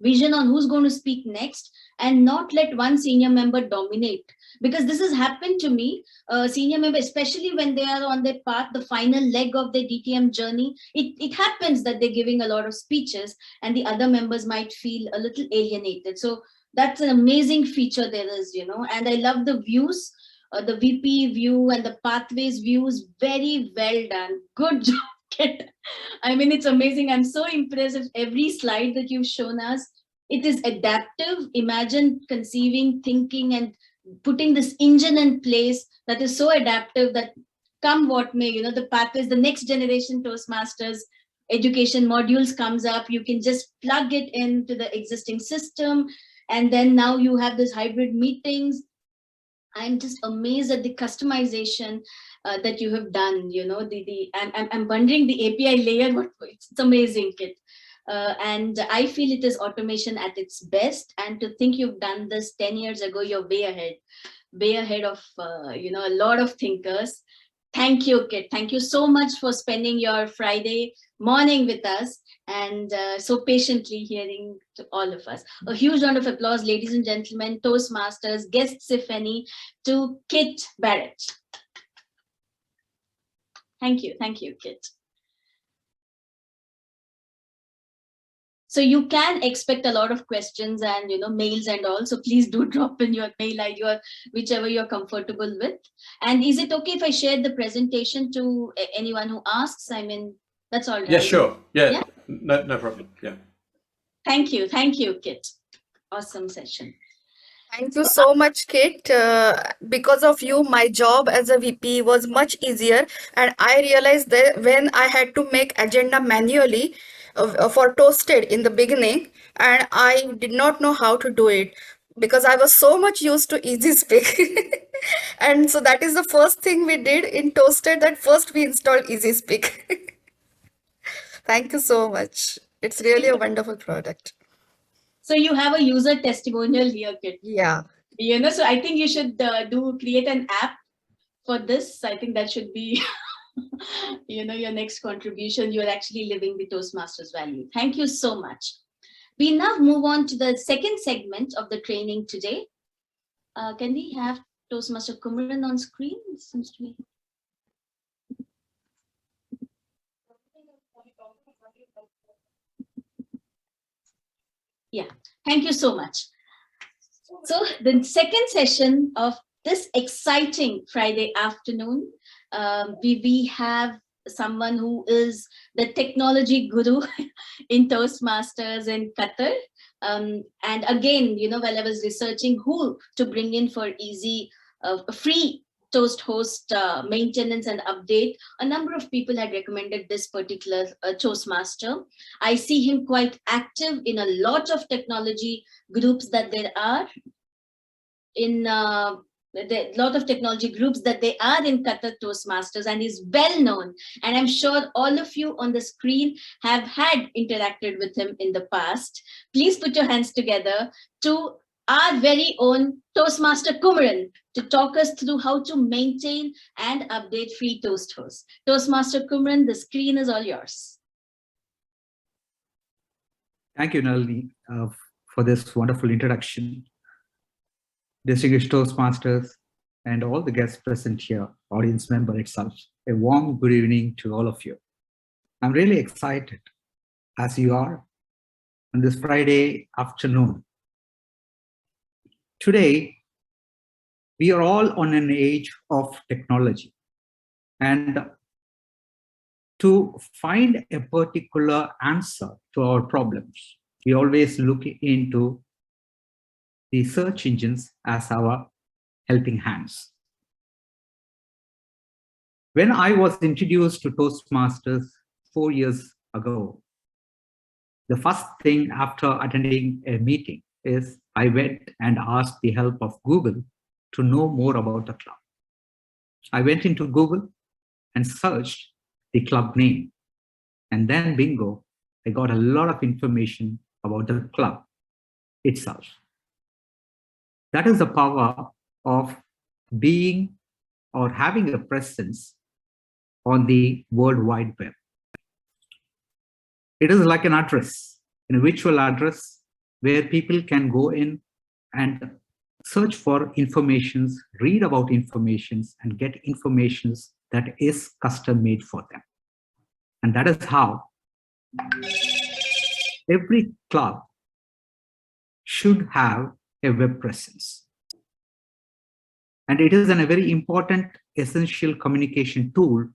vision on who's going to speak next, and not let one senior member dominate. Because this has happened to me, senior member, especially when they are on their path, the final leg of their DTM journey, it happens that they're giving a lot of speeches and the other members might feel a little alienated. So that's an amazing feature there is, and I love the views, the VP view and the pathways views, very well done. Good job, Kit. I mean, it's amazing. I'm so impressed with every slide that you've shown us. It is adaptive. Imagine conceiving, thinking, and putting this engine in place that is so adaptive that come what may, the pathways, the next generation Toastmasters education modules comes up, you can just plug it into the existing system. And then now you have this hybrid meetings. I'm just amazed at the customization that you have done. I'm wondering the API layer. It's amazing, Kit. And I feel it is automation at its best. And to think you've done this 10 years ago, you're way ahead of a lot of thinkers. Thank you, Kit. Thank you so much for spending your Friday morning with us and so patiently hearing to all of us. A huge round of applause, ladies and gentlemen, Toastmasters, guests if any, to Kit Barrett. Thank you, Kit. So you can expect a lot of questions and mails and all. So please do drop in your mail ID or whichever you're comfortable with. And is it okay if I share the presentation to anyone who asks? I mean, that's all right. Yeah, sure. Yeah. No problem. Yeah. Thank you, Kit. Awesome session. Thank you so much, Kit. Because of you, my job as a VP was much easier. And I realized that when I had to make agenda manually for Toasted in the beginning, and I did not know how to do it because I was so much used to EasySpeak. And so that is the first thing we did in Toasted, that first we installed EasySpeak. Thank you so much. It's really a wonderful product. So you have a user testimonial here, Kit. Yeah. So I think you should create an app for this. I think that should be, your next contribution. You're actually living the Toastmasters value. Thank you so much. We now move on to the second segment of the training today. Can we have Toastmaster Kumaran on screen? It seems to be. Yeah, thank you so much. So the second session of this exciting Friday afternoon, we have someone who is the technology guru in Toastmasters in Qatar. And again, while I was researching who to bring in for easy, free ToastHost maintenance and update, a number of people had recommended this particular Toastmaster. I see him quite active in a lot of technology groups that there are in lot of technology groups that they are in Qatar Toastmasters, and is well known. And I'm sure all of you on the screen have had interacted with him in the past. Please put your hands together to our very own Toastmaster Kumaran to talk us through how to maintain and update FreeToastHost. Toastmaster Kumaran, the screen is all yours. Thank you, Nalini, for this wonderful introduction. Distinguished Toastmasters and all the guests present here, audience member itself, a warm good evening to all of you. I'm really excited, as you are, on this Friday afternoon. Today, we are all on an age of technology, and to find a particular answer to our problems, we always look into the search engines as our helping hands. When I was introduced to Toastmasters 4 years ago, the first thing after attending a meeting is I went and asked the help of Google to know more about the club. I went into Google and searched the club name, and then bingo, I got a lot of information about the club itself. That is the power of being or having a presence on the World Wide Web. It is like an address, a virtual address where people can go in and search for informations, read about informations, and get informations that is custom made for them. And that is how every club should have a web presence. And it is a very important, essential communication tool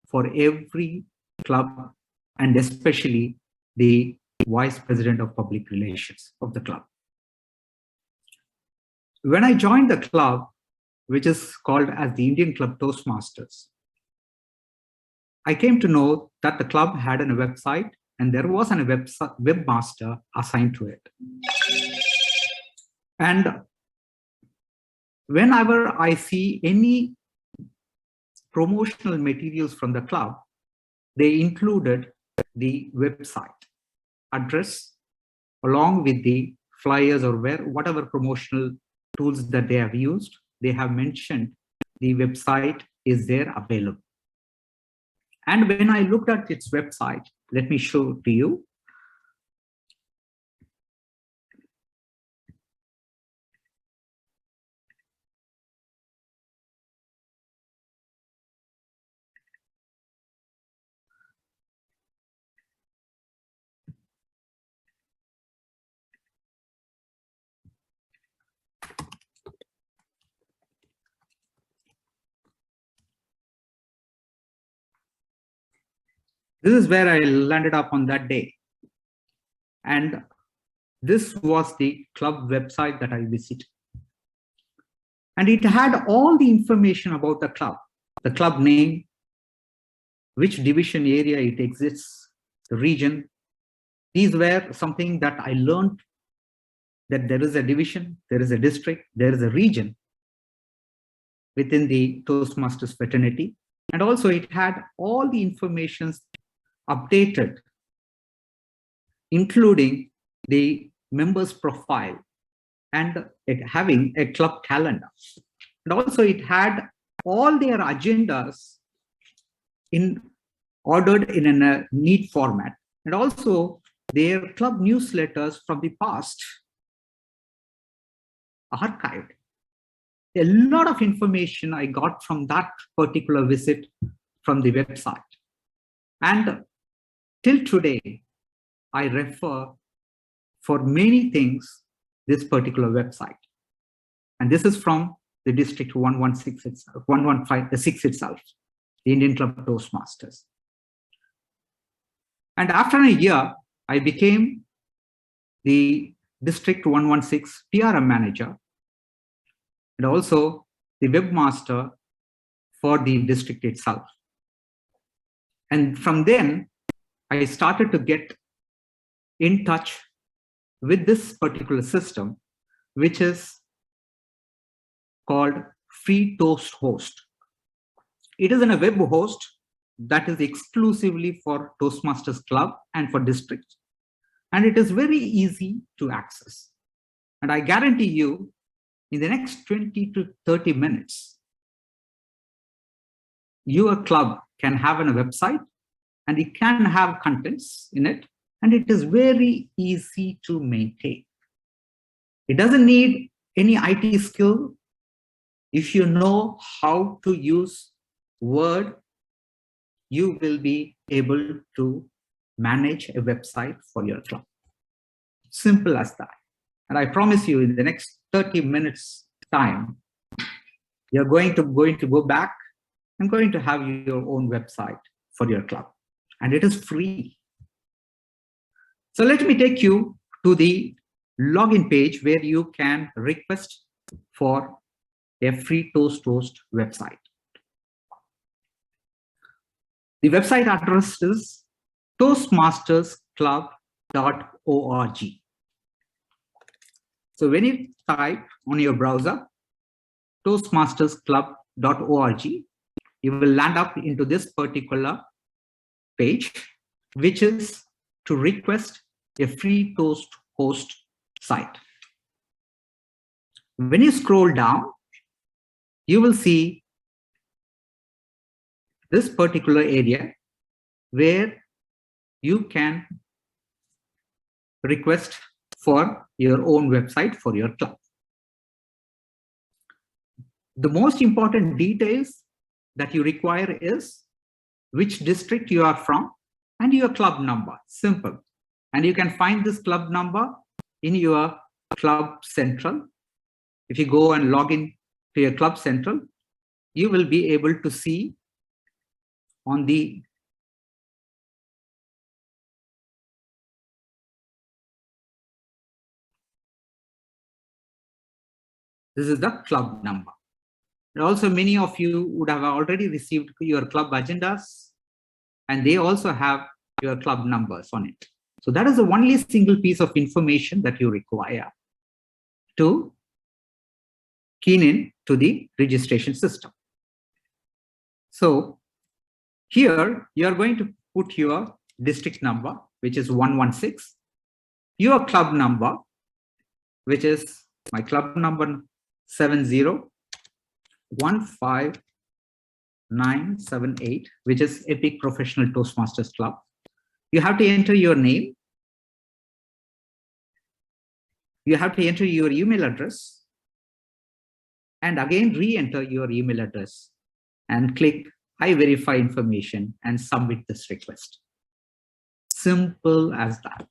for every club, and especially the vice president of public relations of the club. When I joined the club, which is called as the Indian Club Toastmasters, I came to know that the club had a website and there was a webmaster assigned to it. And whenever I see any promotional materials from the club, they included the website address along with the flyers or whatever promotional tools that they have used. They have mentioned the website is there available. And when I looked at its website, let me show to you. This is where I landed up on that day. And this was the club website that I visited. And it had all the information about the club name, which division area it exists, the region. These were something that I learned, that there is a division, there is a district, there is a region within the Toastmasters fraternity. And also it had all the information updated, including the members' profile and having a club calendar. And also it had all their agendas ordered in a neat format, and also their club newsletters from the past archived. A lot of information I got from that particular visit from the website. And till today, I refer for many things this particular website. And this is from the District 116 itself, 115 itself, the Indian Club Toastmasters. And after a year, I became the District 116 PRM manager and also the webmaster for the district itself. And from then, I started to get in touch with this particular system, which is called FreeToastHost. It is a web host that is exclusively for Toastmasters Club and for districts. And it is very easy to access. And I guarantee you, in the next 20 to 30 minutes, your club can have a website and it can have contents in it, and it is very easy to maintain. It doesn't need any IT skill. If you know how to use Word, you will be able to manage a website for your club. Simple as that. And I promise you, in the next 30 minutes time, you're going to go back and going to have your own website for your club. And it is free. So let me take you to the login page where you can request for a FreeToastHost website. The website address is toastmastersclub.org. So when you type on your browser toastmastersclub.org, you will land up into this particular page, which is to request a FreeToastHost site. When you scroll down, you will see this particular area where you can request for your own website for your club. The most important details that you require is which district you are from and your club number. Simple. And you can find this club number in your Club Central. If you go and log in to your Club Central, you will be able to see on the this is the club number. And also, many of you would have already received your club agendas, and they also have your club numbers on it. So that is the only single piece of information that you require to key in to the registration system. So here you are going to put your district number, which is 116, your club number, which is my club number 7015978, which is Epic Professional Toastmasters Club. You have to enter your name. You have to enter your email address and again re-enter your email address and click I verify information and submit this request. Simple as that.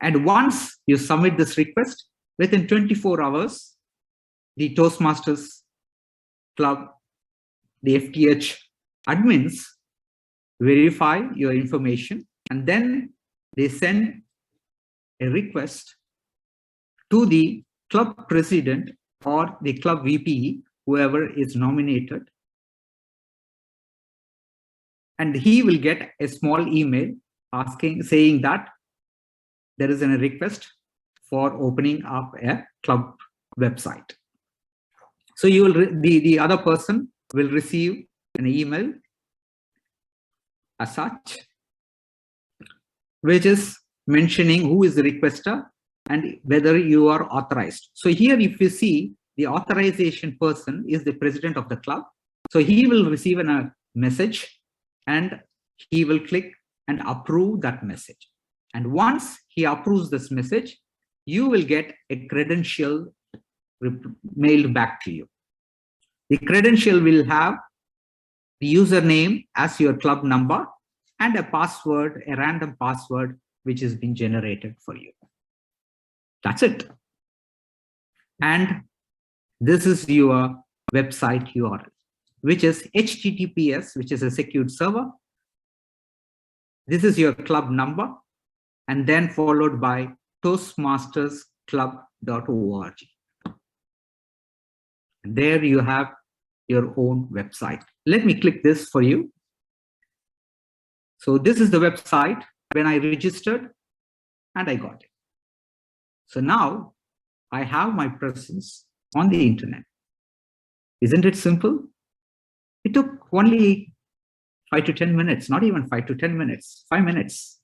And once you submit this request, within 24 hours, the Toastmasters Club, the FTH admins verify your information, and then they send a request to the club president or the club VP, whoever is nominated, and he will get a small email saying that there is a request for opening up a club website. So you will the other person will receive an email as such, which is mentioning who is the requester and whether you are authorized. So here, if you see, the authorization person is the president of the club. So he will receive a message and he will click and approve that message. And once he approves this message, you will get a credential mailed back to you. The credential will have the username as your club number and a password, a random password, which has been generated for you. That's it. And this is your website URL, which is HTTPS, which is a secured server. This is your club number, and then followed by toastmastersclub.org. There you have your own website. Let me click this for you. So this is the website when I registered and I got it. So now I have my presence on the internet. Isn't it simple? It took only 5 to 10 minutes, not even 5 to 10 minutes, 5 minutes.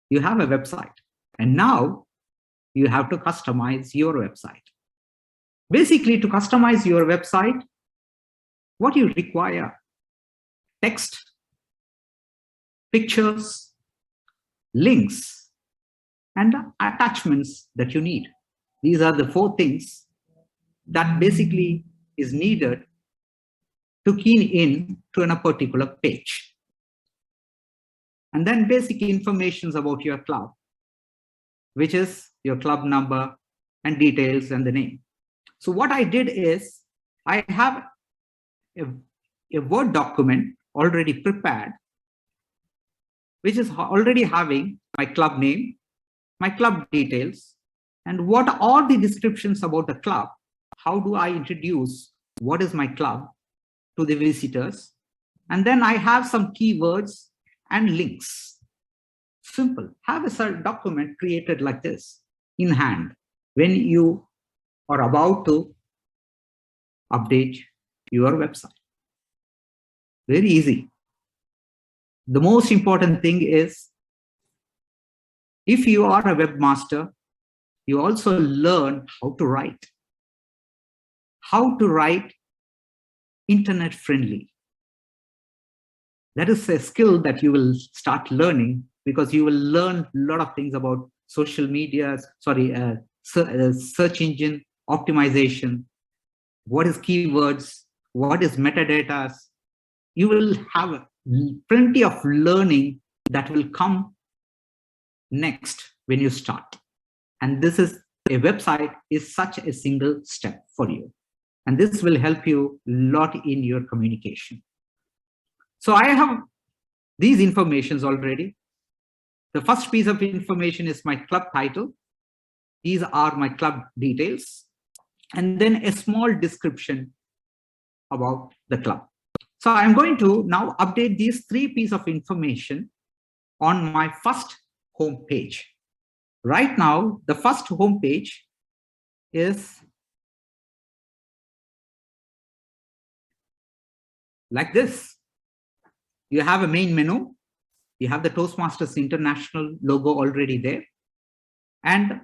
You have a website, and now you have to customize your website. Basically, to customize your website, what you require: text, pictures, links, and attachments that you need. These are the 4 things that basically is needed to key in to a particular page. And then basic information about your club, which is your club number and details and the name. So what I did is I have a Word document already prepared, which is already having my club name, my club details, and what are the descriptions about the club. How do I introduce what is my club to the visitors? And then I have some keywords and links. Simple. Have a document created like this in hand when you are about to update your website. Very easy. The most important thing is, if you are a webmaster, you also learn how to write. How to write internet friendly. That is a skill that you will start learning because you will learn a lot of things about social media, search engine optimization, what is keywords, what is metadata. You will have plenty of learning that will come next when you start. And this is a website is such a single step for you. And this will help you a lot in your communication. So I have these informations already. The first piece of information is my club title. These are my club details. And then a small description about the club. So I'm going to now update these 3 pieces of information on my first home page. Right now, the first home page is like this. You have a main menu. You have the Toastmasters International logo already there and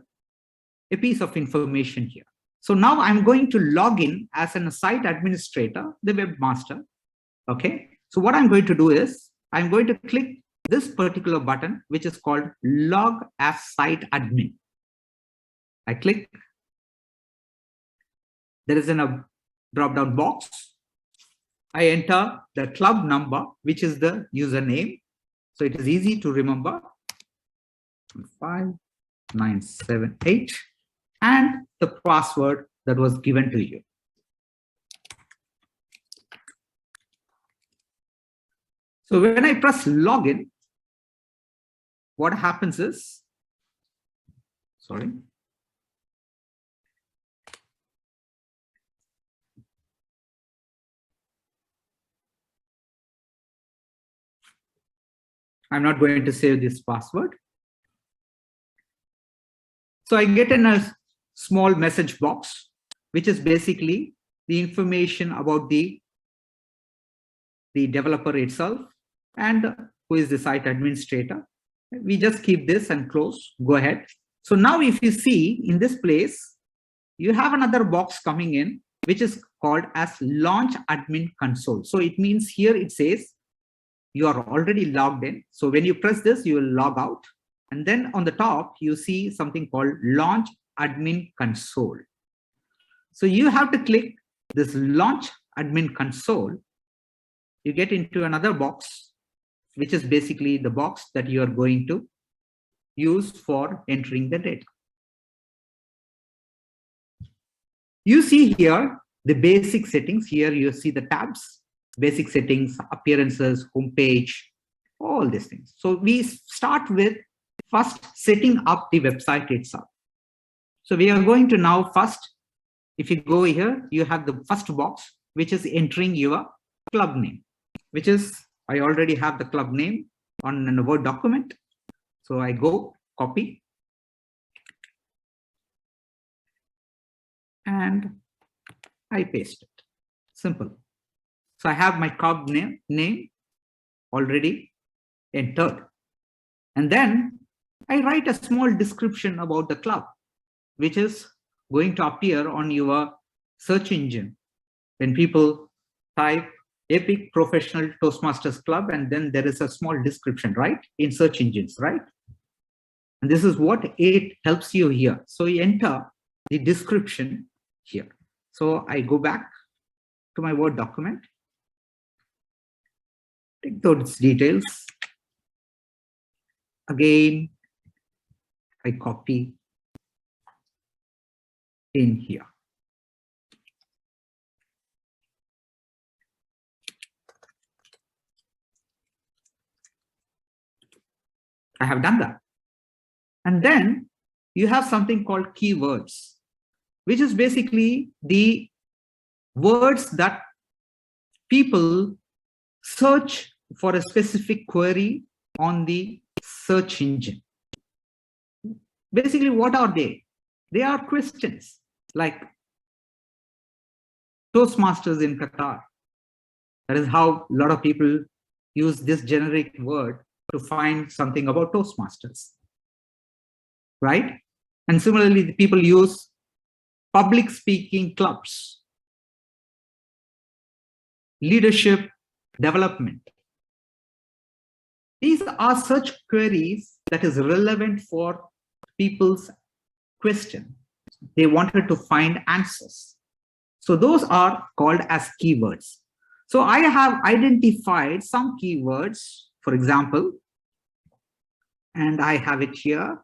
a piece of information here. So now I'm going to log in as a site administrator, the webmaster. Okay. So what I'm going to do is I'm going to click this particular button, which is called log as site admin. I click. There is a drop-down box. I enter the club number, which is the username. So it is easy to remember. 5978 and the password that was given to you. So when I press login, what happens is, sorry. I'm not going to save this password. So I get in a small message box, which is basically the information about the developer itself and who is the site administrator. We just keep this and close, go ahead. So now if you see in this place, you have another box coming in, which is called as launch admin console. So it means here it says you are already logged in. So when you press this, you will log out. And then on the top, you see something called launch admin console. So you have to click this launch admin console. You get into another box, which is basically the box that you are going to use for entering the data. You see here the basic settings. Here you see the tabs, basic settings, appearances, homepage, all these things. So we start with first setting up the website itself. So we are going to now first, if you go here, you have the first box, which is entering your club name, which is, I already have the club name on a Word document. So I go copy and I paste it. Simple. So I have my club name already entered. And then I write a small description about the club, which is going to appear on your search engine. When people type Epic Professional Toastmasters Club, and then there is a small description, right? In search engines, right? And this is what it helps you here. So you enter the description here. So I go back to my Word document, take those details. Again, I copy in here. I have done that. And then you have something called keywords, which is basically the words that people search for a specific query on the search engine. Basically, what are they? They are questions like Toastmasters in Qatar. That is how a lot of people use this generic word to find something about Toastmasters, right? And similarly, the people use public speaking clubs, leadership development, These are such queries that is relevant for people's question. They wanted to find answers. So those are called as keywords. So I have identified some keywords, for example, and I have it here.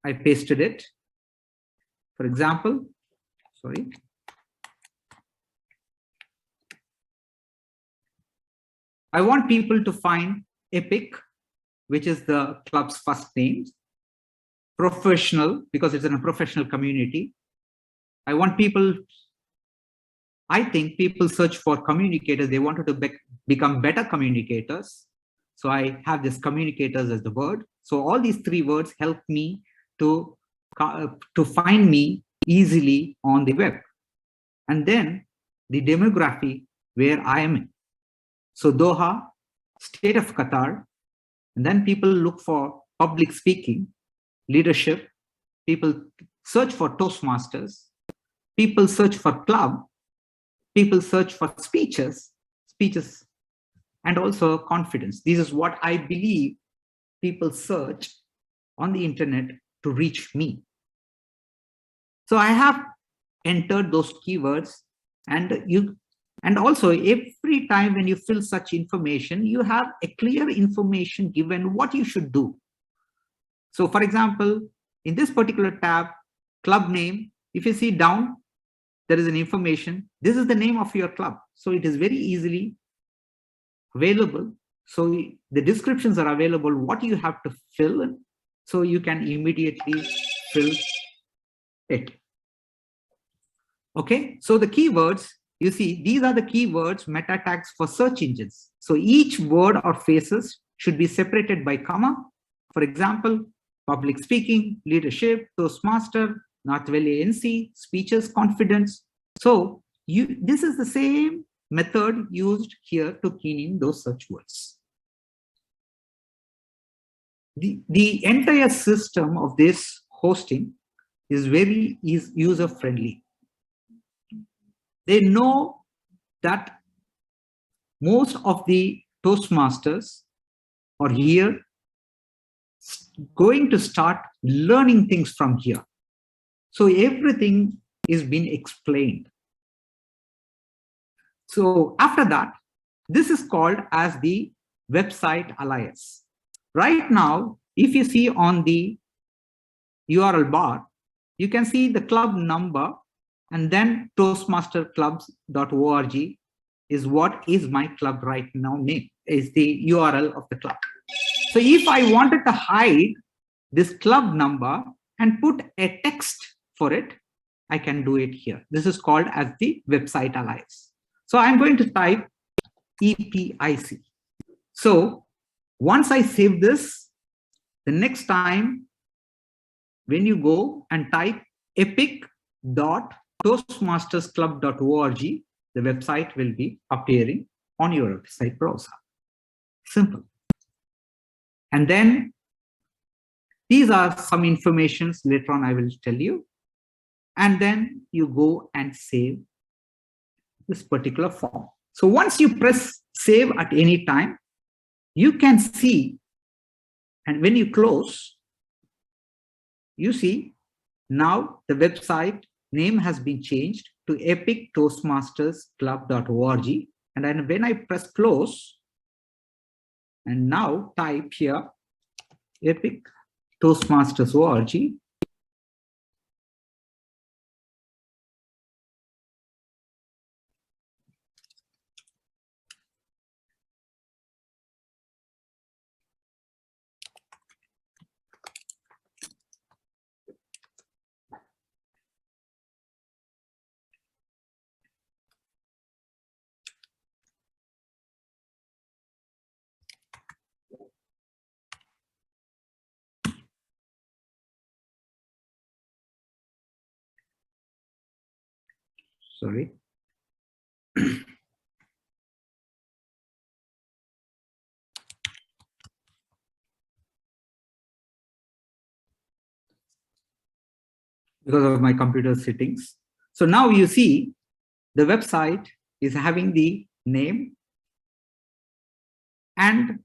I pasted it. For example, sorry. I want people to find Epic, which is the club's first name. Professional, because it's in a professional community. I want people, I think people search for communicators. They wanted to become better communicators. So I have this communicators as the word. So all these three words help me to find me easily on the web. And then the demography where I am in. So Doha, state of Qatar, and then people look for public speaking, leadership, people search for Toastmasters, people search for club, people search for speeches, and also confidence. This is what I believe people search on the internet to reach me. So I have entered those keywords, and also every time when you fill such information, you have a clear information given what you should do. So for example, in this particular tab, club name, if you see down, there is an information. This is the name of your club. So it is very easily available. So the descriptions are available, what you have to fill in, so you can immediately fill it. Okay, so the keywords, you see, these are the keywords meta tags for search engines. So each word or phrases should be separated by comma. For example, public speaking, leadership, Toastmaster, North Valley NC, speeches, confidence. So this is the same method used here to key in those search words. The entire system of this hosting is very user-friendly. They know that most of the Toastmasters are here going to start learning things from here. So everything is being explained. So after that, this is called as the website alias. Right now, if you see on the URL bar, you can see the club number, and then toastmasterclubs.org is what is my club right now name, is the URL of the club. So if I wanted to hide this club number and put a text for it, I can do it here. This is called as the website alias. So I'm going to type EPIC. So once I save this, the next time when you go and type epic.toastmastersclub.org, the website will be appearing on your website browser. Simple. And then these are some informations later on I will tell you. And then you go and save this particular form. So once you press save at any time, you can see, and when you close, you see now the website name has been changed to epictoastmastersclub.org. And then when I press close, and now type here epictoastmasters.org, sorry. Because of my computer settings. So now you see the website is having the name, and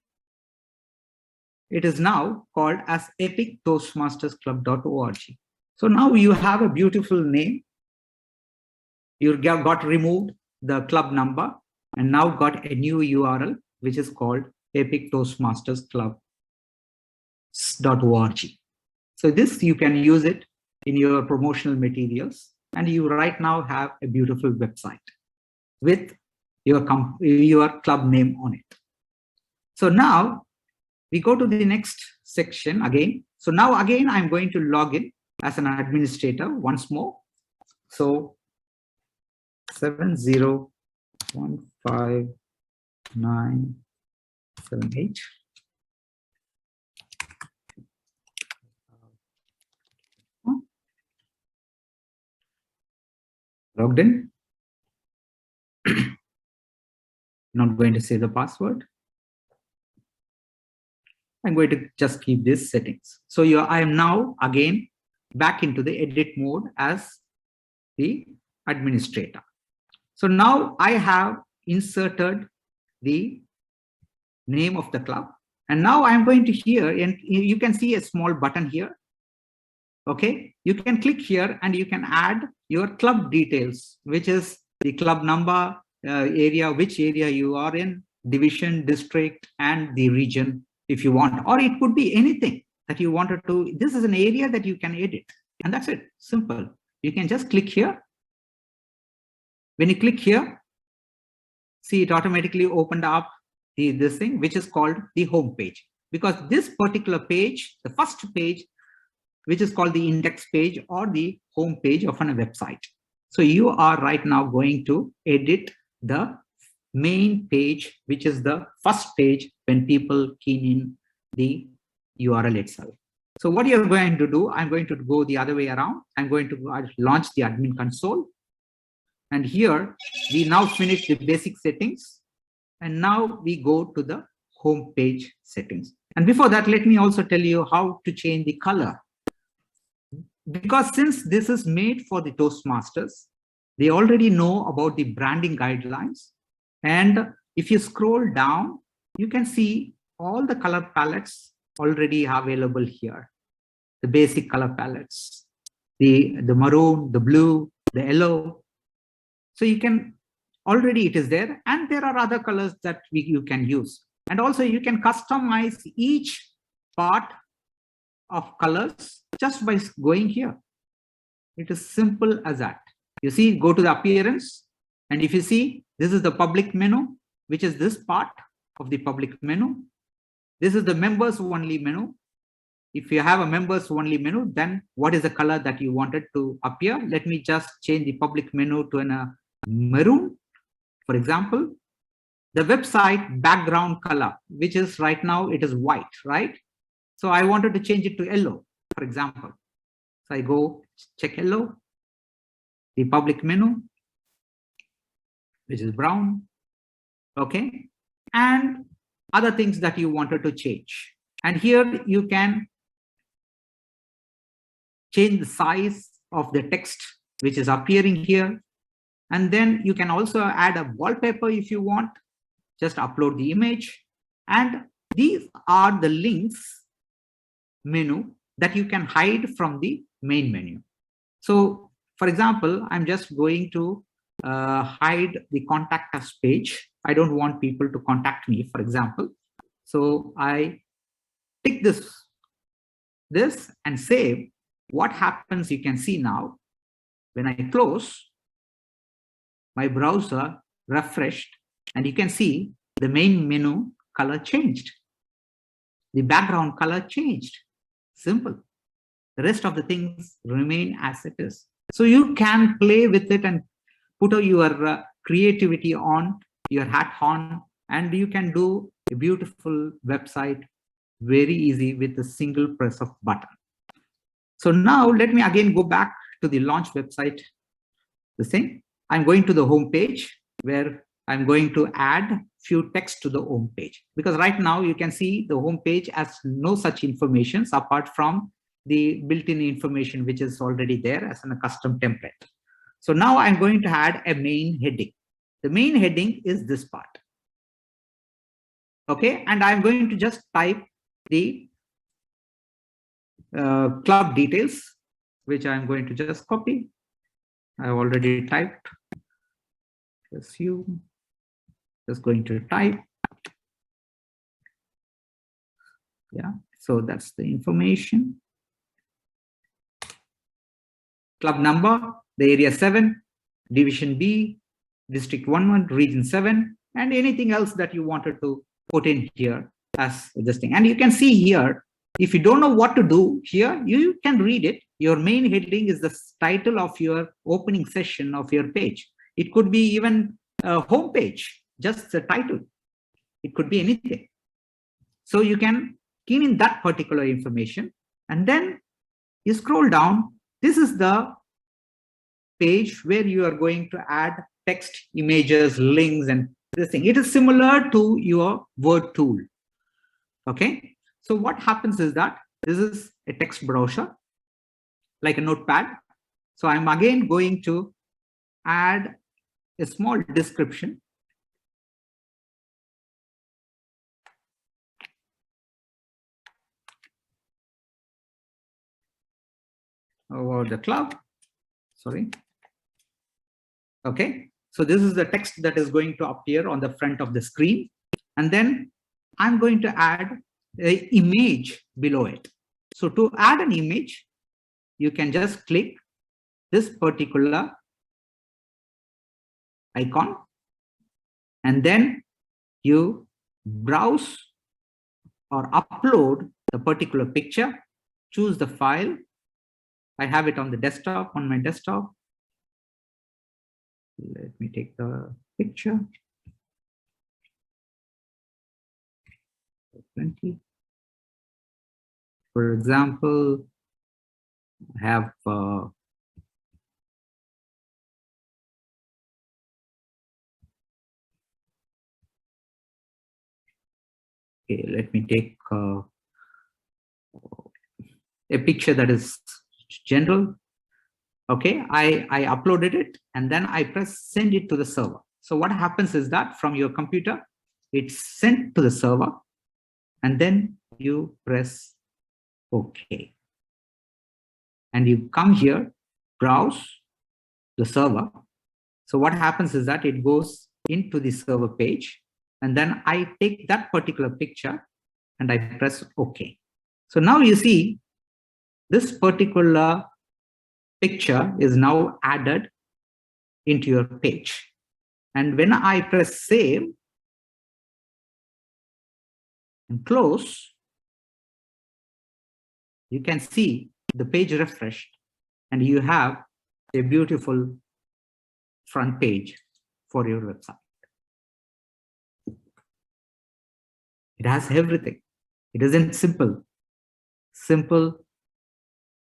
it is now called as epictoastmastersclub.org. So now you have a beautiful name. You got removed the club number and now got a new URL, which is called epictoastmastersclub.org. So this, you can use it in your promotional materials, and you right now have a beautiful website with your club name on it. So now we go to the next section again. So now again, I'm going to log in as an administrator once more. So 7015978. Logged in. Not going to say the password. I'm going to just keep these settings. So I am now again back into the edit mode as the administrator. So now I have inserted the name of the club, and now I'm going to here, and you can see a small button here. Okay, you can click here and you can add your club details, which is the club number, area, which area you are in, division, district, and the region if you want, or it could be anything that you wanted to. This is an area that you can edit, and that's it. Simple. You can just click here. When you click here, see, it automatically opened up this thing, which is called the home page, because this particular page, the first page, which is called the index page or the home page of a website. So you are right now going to edit the main page, which is the first page when people key in the URL itself. So what you're going to do, I'm going to go the other way around. I'm going to launch the admin console. And here we now finish the basic settings. And now we go to the home page settings. And before that, let me also tell you how to change the color. Because since this is made for the Toastmasters, they already know about the branding guidelines. And if you scroll down, you can see all the color palettes already available here. The basic color palettes, the maroon, the blue, the yellow. So you can, already it is there, and there are other colors that you can use. And also you can customize each part of colors just by going here. It is simple as that. You see, go to the appearance, and if you see, this is the public menu, which is this part of the public menu. This is the members only menu. If you have a members only menu, then what is the color that you wanted to appear? Let me just change the public menu to a maroon, for example. The website background color, which is right now, it is white, right? So I wanted to change it to yellow, for example. So I go check yellow, the public menu, which is brown, okay? And other things that you wanted to change. And here you can change the size of the text, which is appearing here. And then you can also add a wallpaper if you want, just upload the image. And these are the links menu that you can hide from the main menu. So for example, I'm just going to hide the contact us page. I don't want people to contact me, for example. So I tick this and save. What happens, you can see now, when I close, my browser refreshed, and you can see the main menu color changed. The background color changed. Simple. The rest of the things remain as it is. So you can play with it and put your creativity on, your hat on, and you can do a beautiful website very easy with a single press of button. So now let me again go back to the launch website. The same. I'm going to the home page where I'm going to add few text to the home page, because right now you can see the home page has no such information apart from the built-in information which is already there as a custom template. So now I'm going to add a main heading. The main heading is this part. Okay, and I'm going to just type the club details, which I'm going to just copy. I've already typed. Assume. Just going to type. Yeah, so that's the information. Club number, the area 7, division B, district 1, region 7, and anything else that you wanted to put in here as this thing. And you can see here, if you don't know what to do here, you can read it. Your main heading is the title of your opening session of your page. It could be even a home page, just the title. It could be anything. So you can key in that particular information, and then you scroll down. This is the page where you are going to add text, images, links, and this thing. It is similar to your Word tool. Okay. So what happens is that this is a text browser, like a notepad. So I'm again going to add a small description. About the club, sorry. Okay, so this is the text that is going to appear on the front of the screen. And then I'm going to add an image below it. So to add an image, you can just click this particular icon, and then you browse or upload the particular picture, choose the file. I have it on the desktop, on my desktop. Let me take the picture. 20. For example, I have okay, let me take a picture that is general. Okay, I uploaded it, and then I press send it to the server. So what happens is that from your computer, it's sent to the server, and then you press OK. And you come here, browse the server. So what happens is that it goes into the server page, and then I take that particular picture and I press OK. So now you see this particular picture is now added into your page. And when I press save and close, you can see the page refreshed, and you have a beautiful front page for your website. It has everything. It isn't simple. Simple,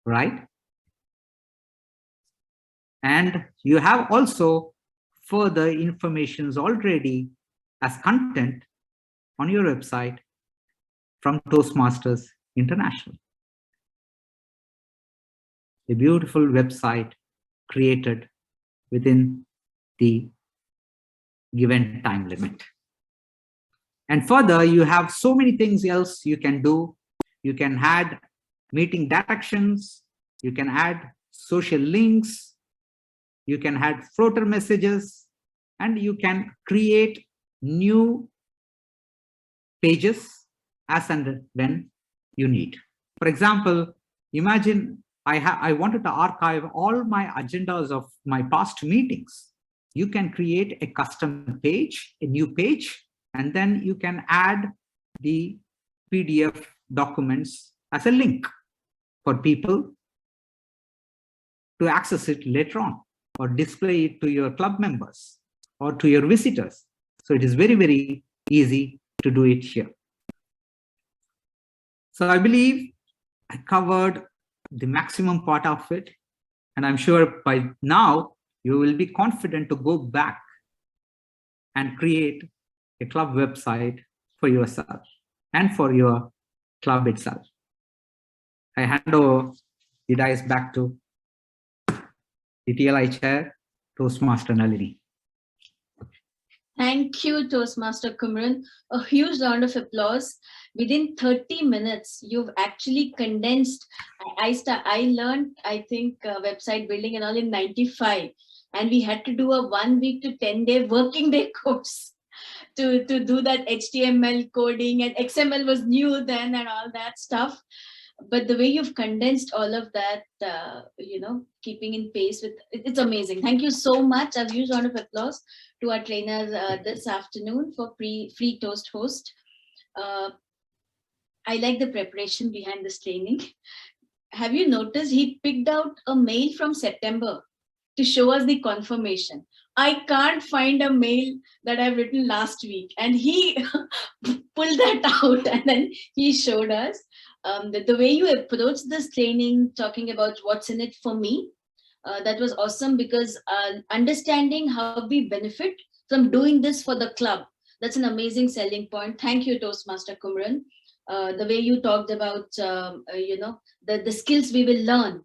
right? And you have also further informations already as content on your website from Toastmasters International. A beautiful website created within the given time limit. And further, you have so many things else you can do. You can add meeting directions. You can add social links. You can add floater messages, and you can create new pages as and when you need. For example, imagine I wanted to archive all my agendas of my past meetings. You can create a custom page, a new page, and then you can add the PDF documents as a link for people to access it later on, or display it to your club members or to your visitors. So it is very, very easy to do it here. So I believe I covered the maximum part of it, and I'm sure by now you will be confident to go back and create a club website for yourself and for your club itself. I hand over the dice back to the TLI chair Toastmaster Nalini. Thank you, Toastmaster Kumran. A huge round of applause. Within 30 minutes, you've actually condensed. I learned, I think, website building and all in 95. And we had to do a 1 week to 10-day working day course to do that HTML coding, and XML was new then and all that stuff. But the way you've condensed all of that, keeping in pace with, it's amazing. Thank you so much. A huge round of applause to our trainer this afternoon for FreeToastHost. I like the preparation behind this training. Have you noticed he picked out a mail from September to show us the confirmation? I can't find a mail that I've written last week, and he pulled that out and then he showed us. The way you approach this training, talking about what's in it for me, that was awesome, because understanding how we benefit from doing this for the club, that's an amazing selling point. Thank you, Toastmaster Kumran. The way you talked about, the skills we will learn.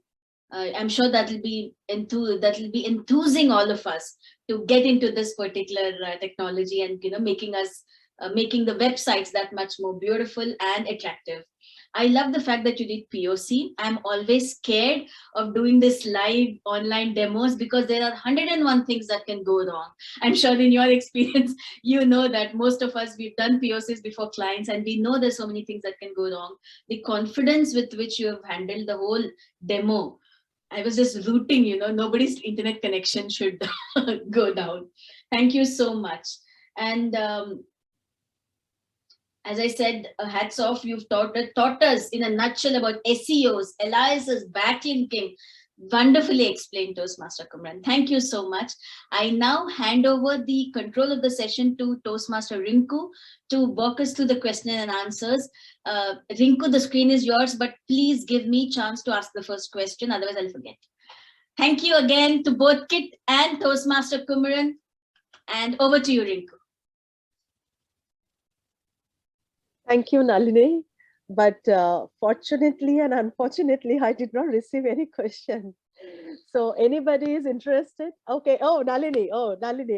I'm sure that will be enthusing all of us to get into this particular technology, and making the websites that much more beautiful and attractive. I love the fact that you did POC. I'm always scared of doing this live online demos because there are 101 things that can go wrong. I'm sure in your experience, you know that most of us, we've done POCs before clients, and we know there's so many things that can go wrong. The confidence with which you have handled the whole demo, I was just rooting, nobody's internet connection should go down. Thank you so much. And as I said, hats off, you've taught us in a nutshell about SEOs, aliases, backlinking. Wonderfully explained, Toastmaster Kumran. Thank you so much. I now hand over the control of the session to Toastmaster Rinku to walk us through the question and answers. Rinku, the screen is yours, but please give me a chance to ask the first question, otherwise I'll forget. Thank you again to both Kit and Toastmaster Kumran, and over to you, Rinku. Thank you, Nalini. But fortunately and unfortunately, I did not receive any question. So anybody is interested? Okay. Oh, Nalini,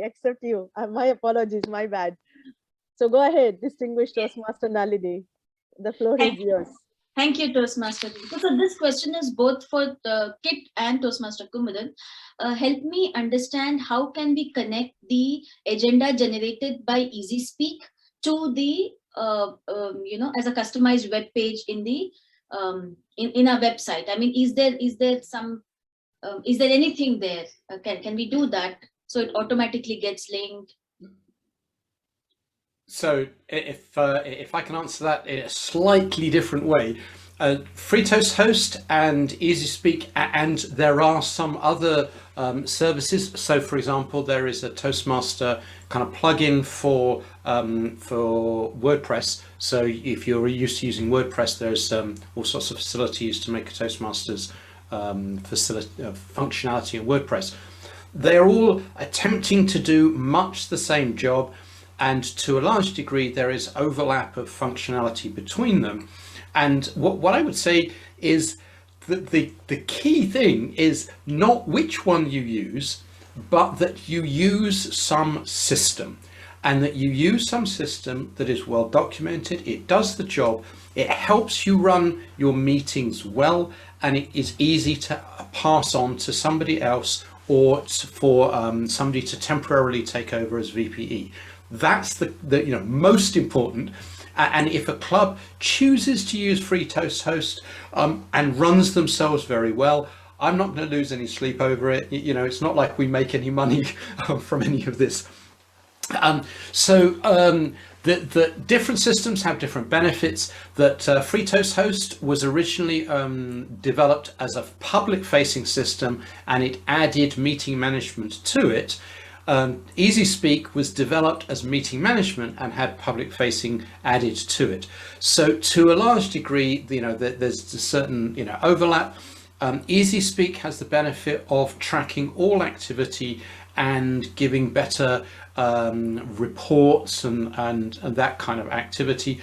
except you. My apologies, my bad. So go ahead, distinguished Toastmaster Nalini. The floor is yours. Thank you, Toastmaster. So this question is both for Kit and Toastmaster Kumran. Help me understand how can we connect the agenda generated by EasySpeak to the as a customized web page in the in our website. I mean, is there anything there? Can we do that so it automatically gets linked? So if I can answer that in a slightly different way, FreeToastHost and EasySpeak, and there are some other services. So, for example, there is a Toastmaster kind of plugin for WordPress. So, if you're used to using WordPress, there's all sorts of facilities to make a Toastmasters functionality in WordPress. They're all attempting to do much the same job, and to a large degree, there is overlap of functionality between them. And what I would say is that the key thing is not which one you use, but that you use some system, and that you use some system that is well documented. It does the job. It helps you run your meetings well, and it is easy to pass on to somebody else, or for somebody to temporarily take over as VPE. That's the most important. And if a club chooses to use FreeToastHost and runs themselves very well, I'm not going to lose any sleep over it. It's not like we make any money from any of this. The different systems have different benefits. That FreeToastHost was originally developed as a public-facing system, and it added meeting management to it. EasySpeak was developed as meeting management and had public facing added to it. So to a large degree, there's a certain overlap. EasySpeak has the benefit of tracking all activity and giving better reports and that kind of activity.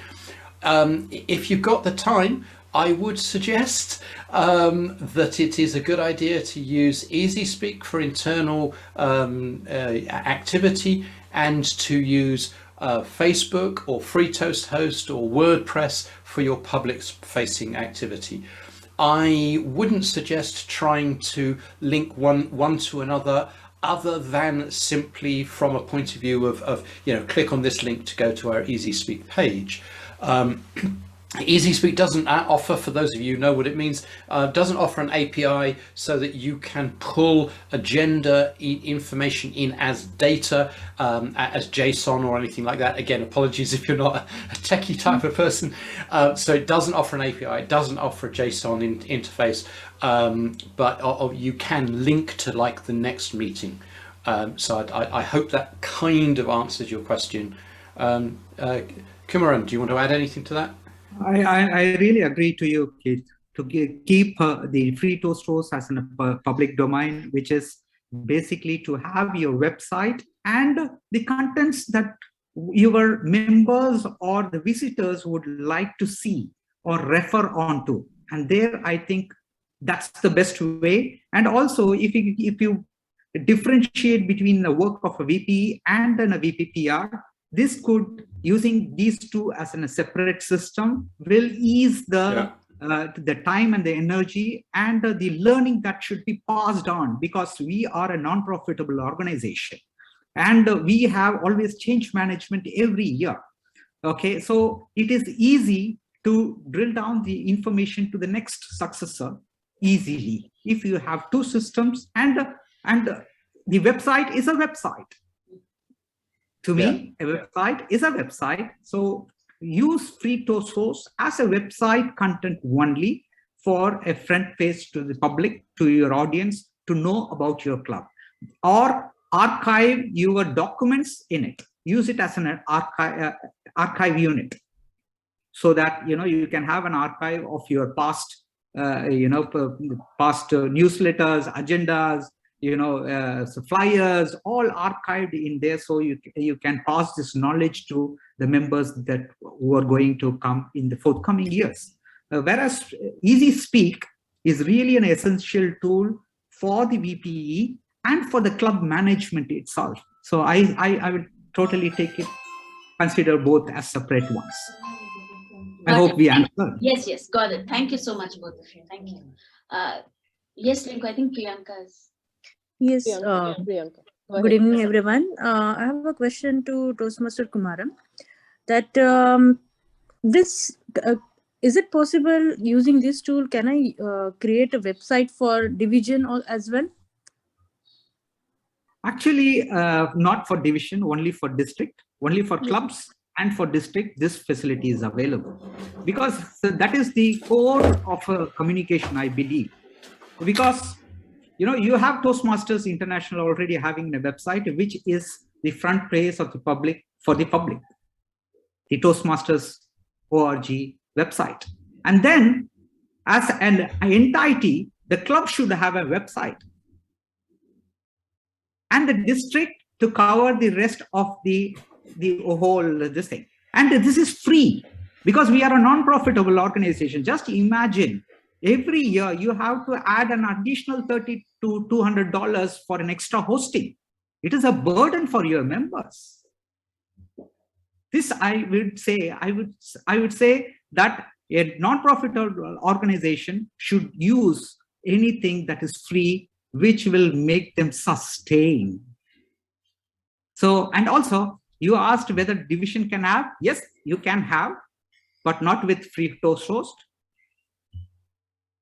If you've got the time, I would suggest that it is a good idea to use EasySpeak for internal activity, and to use Facebook or FreeToastHost or WordPress for your public-facing activity. I wouldn't suggest trying to link one to another, other than simply from a point of view of click on this link to go to our EasySpeak page. EasySpeak doesn't offer, for those of you who know what it means, doesn't offer an API so that you can pull agenda information in as data, as JSON or anything like that. Again, apologies if you're not a techie type of person. So it doesn't offer an API, it doesn't offer a JSON interface, but you can link to like the next meeting. So I hope that kind of answers your question. Kumaran, do you want to add anything to that? I really agree to you, Keith, to keep the FreeToastHost as a public domain, which is basically to have your website and the contents that your members or the visitors would like to see or refer on to. And there, I think that's the best way. And also, if you differentiate between the work of a VP and then a VPPR, this could, using these two as in a separate system, will ease the time and the energy and the learning that should be passed on, because we are a non-profitable organization and we have always change management every year. Okay, so it is easy to drill down the information to the next successor easily if you have two systems, and the website is a website. To me, a website is a website. So use FreeToastHost as a website content only for a front page to the public, to your audience, to know about your club, or archive your documents in it. Use it as an archive unit, so that you can have an archive of your past newsletters, agendas, flyers, all archived in there, so you can pass this knowledge to the members that who are going to come in the forthcoming years. Whereas EasySpeak is really an essential tool for the VPE and for the club management itself. So I would totally consider both as separate ones. I hope we answered. Yes, got it. Thank you so much, both of you. Thank you. Yes, Rinku, I think Priyanka is. Yes, Priyanka. good evening, everyone. I have a question to Toastmaster Kumaran. That is it possible using this tool? Can I create a website for division as well? Actually, not for division, only for district, only for clubs and for district. This facility is available, because that is the core of communication, I believe. Because you have Toastmasters International already having a website, which is the front page of the public, for the public, the Toastmasters .org website. And then as an entity, the club should have a website, and the district to cover the rest of the whole this thing. And this is free, because we are a non-profitable organization. Just imagine, every year you have to add an additional $30 to $200 for an extra hosting. It is a burden for your members. This I would say that a non-profit organization should use anything that is free, which will make them sustain. So, and also you asked whether division can have. Yes, you can have, but not with FreeToastHost.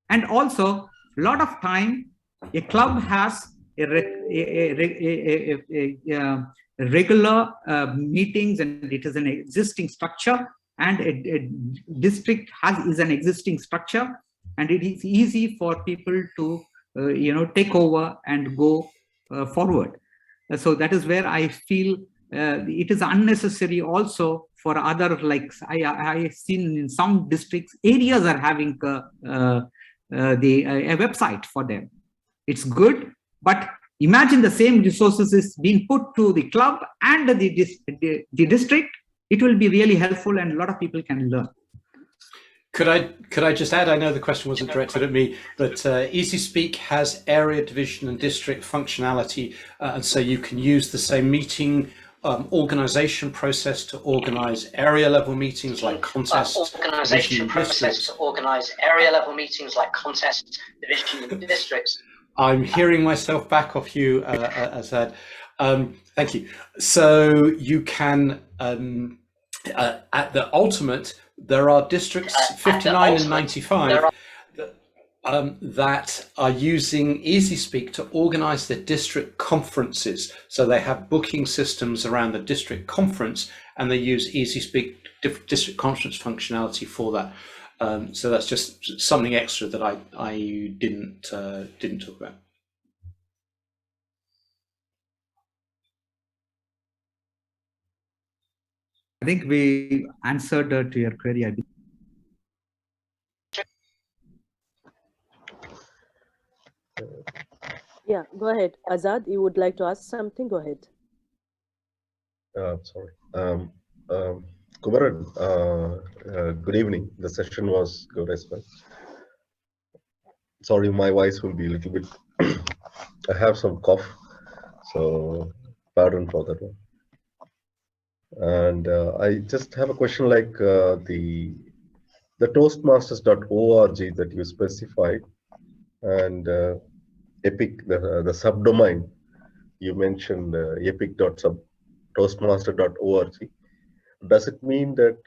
And also, a lot of time, a club has a regular meetings, and it is an existing structure, and a district is an existing structure, and it is easy for people to take over and go forward. So that is where I feel it is unnecessary also for other, like I have seen in some districts, areas are having a website for them. It's good, but imagine the same resources is being put to the club and the district. It will be really helpful, and a lot of people can learn. Could I just add? I know the question wasn't directed at me, but EasySpeak has area, division, and district functionality, and so you can use the same meeting organization process to organize area level meetings like contests, organization process to organize area level meetings like contests, division, and districts. I'm hearing myself back off you, Azad. Thank you. So you can, at the ultimate, there are districts 59 and 95 that are using EasySpeak to organize their district conferences. So they have booking systems around the district conference, and they use EasySpeak district conference functionality for that. So that's just something extra that I didn't talk about. I think we answered to your query. I believe. Yeah, go ahead. Azad, you would like to ask something? Go ahead. Sorry. Kumaran, good evening. The session was good as well. Sorry, my voice will be a little bit, I have some cough, so pardon for that one. And I just have a question like the Toastmasters.org that you specified, and Epic, the subdomain you mentioned, epic.toastmaster.org. Does it mean that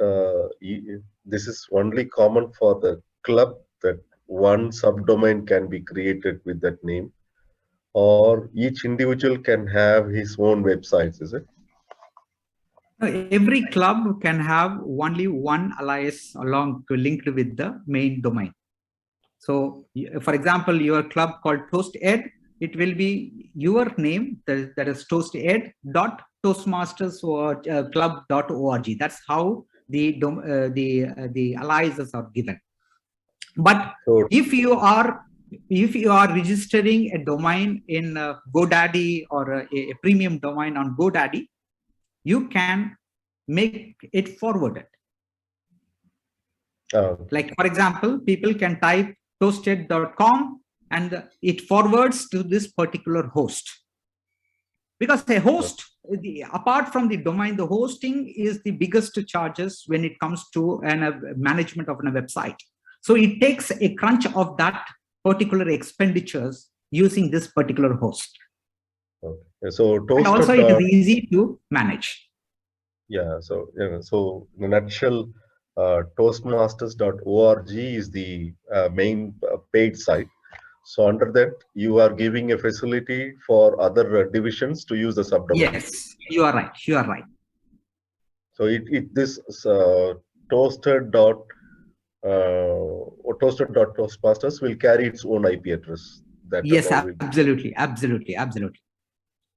this is only common for the club, that one subdomain can be created with that name, or each individual can have his own websites, is it? Every club can have only one alias linked with the main domain. So, for example, your club called ToastEd, it will be your name, that is toasted.toastmasters.club.org. That's how the aliases are given. But if you are registering a domain in GoDaddy or a premium domain on GoDaddy, you can make it forwarded. Like, for example, people can type toasted.com and it forwards to this particular host. Because a host, apart from the domain, the hosting is the biggest charges when it comes to management of a website. So it takes a crunch of that particular expenditures using this particular host. Okay. So and also it is easy to manage. Yeah. So so in a nutshell, Toastmasters.org is the main paid site. So under that, you are giving a facility for other divisions to use the subdomain. Yes, you are right. You are right. So this toasted.toastmasters will carry its own IP address. Yes, absolutely.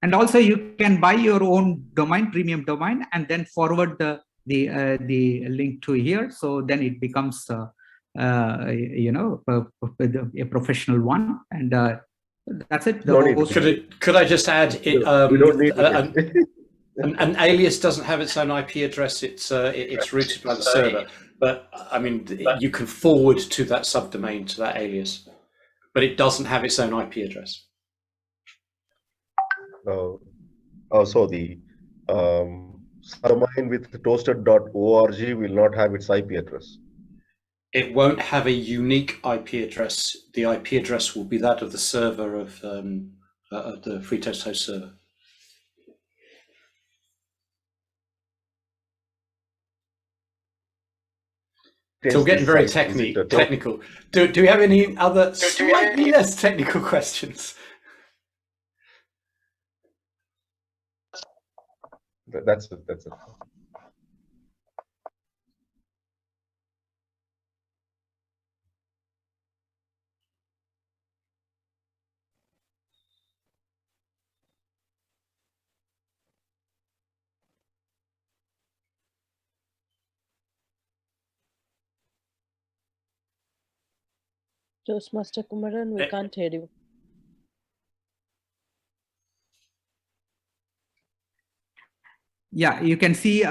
And also you can buy your own domain, premium domain, and then forward the link to here. So then it becomes a professional one, and that's it. Could I just add? We don't need an alias doesn't have its own IP address. It's routed by the server, but I mean you can forward to that subdomain, to that alias, but it doesn't have its own IP address. So the subdomain with toasted.org will not have its IP address. It won't have a unique IP address. The IP address will be that of the server of the FreeToastHost server. So we're getting very technical. Do we have any other slightly less technical questions? That's it. Toastmaster Kumaran, we can't hear you. Yeah, you can see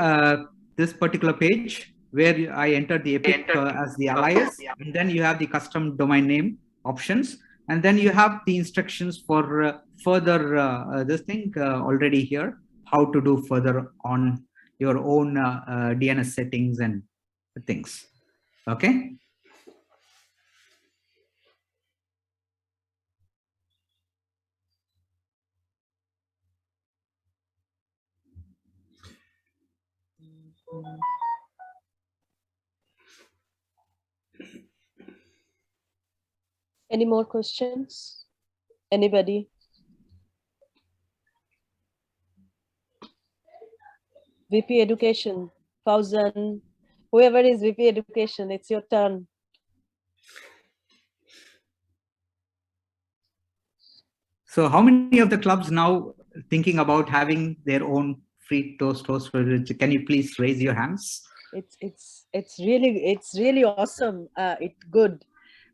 this particular page where I entered the Epic as the alias, and then you have the custom domain name options, and then you have the instructions for further this thing already here, how to do further on your own DNS settings and things. Okay. Any more questions? Anybody? VP Education, Fauzan, whoever is VP Education, it's your turn. So how many of the clubs now thinking about having their own FreeToastHost? Can you please raise your hands? It's really awesome. It's good.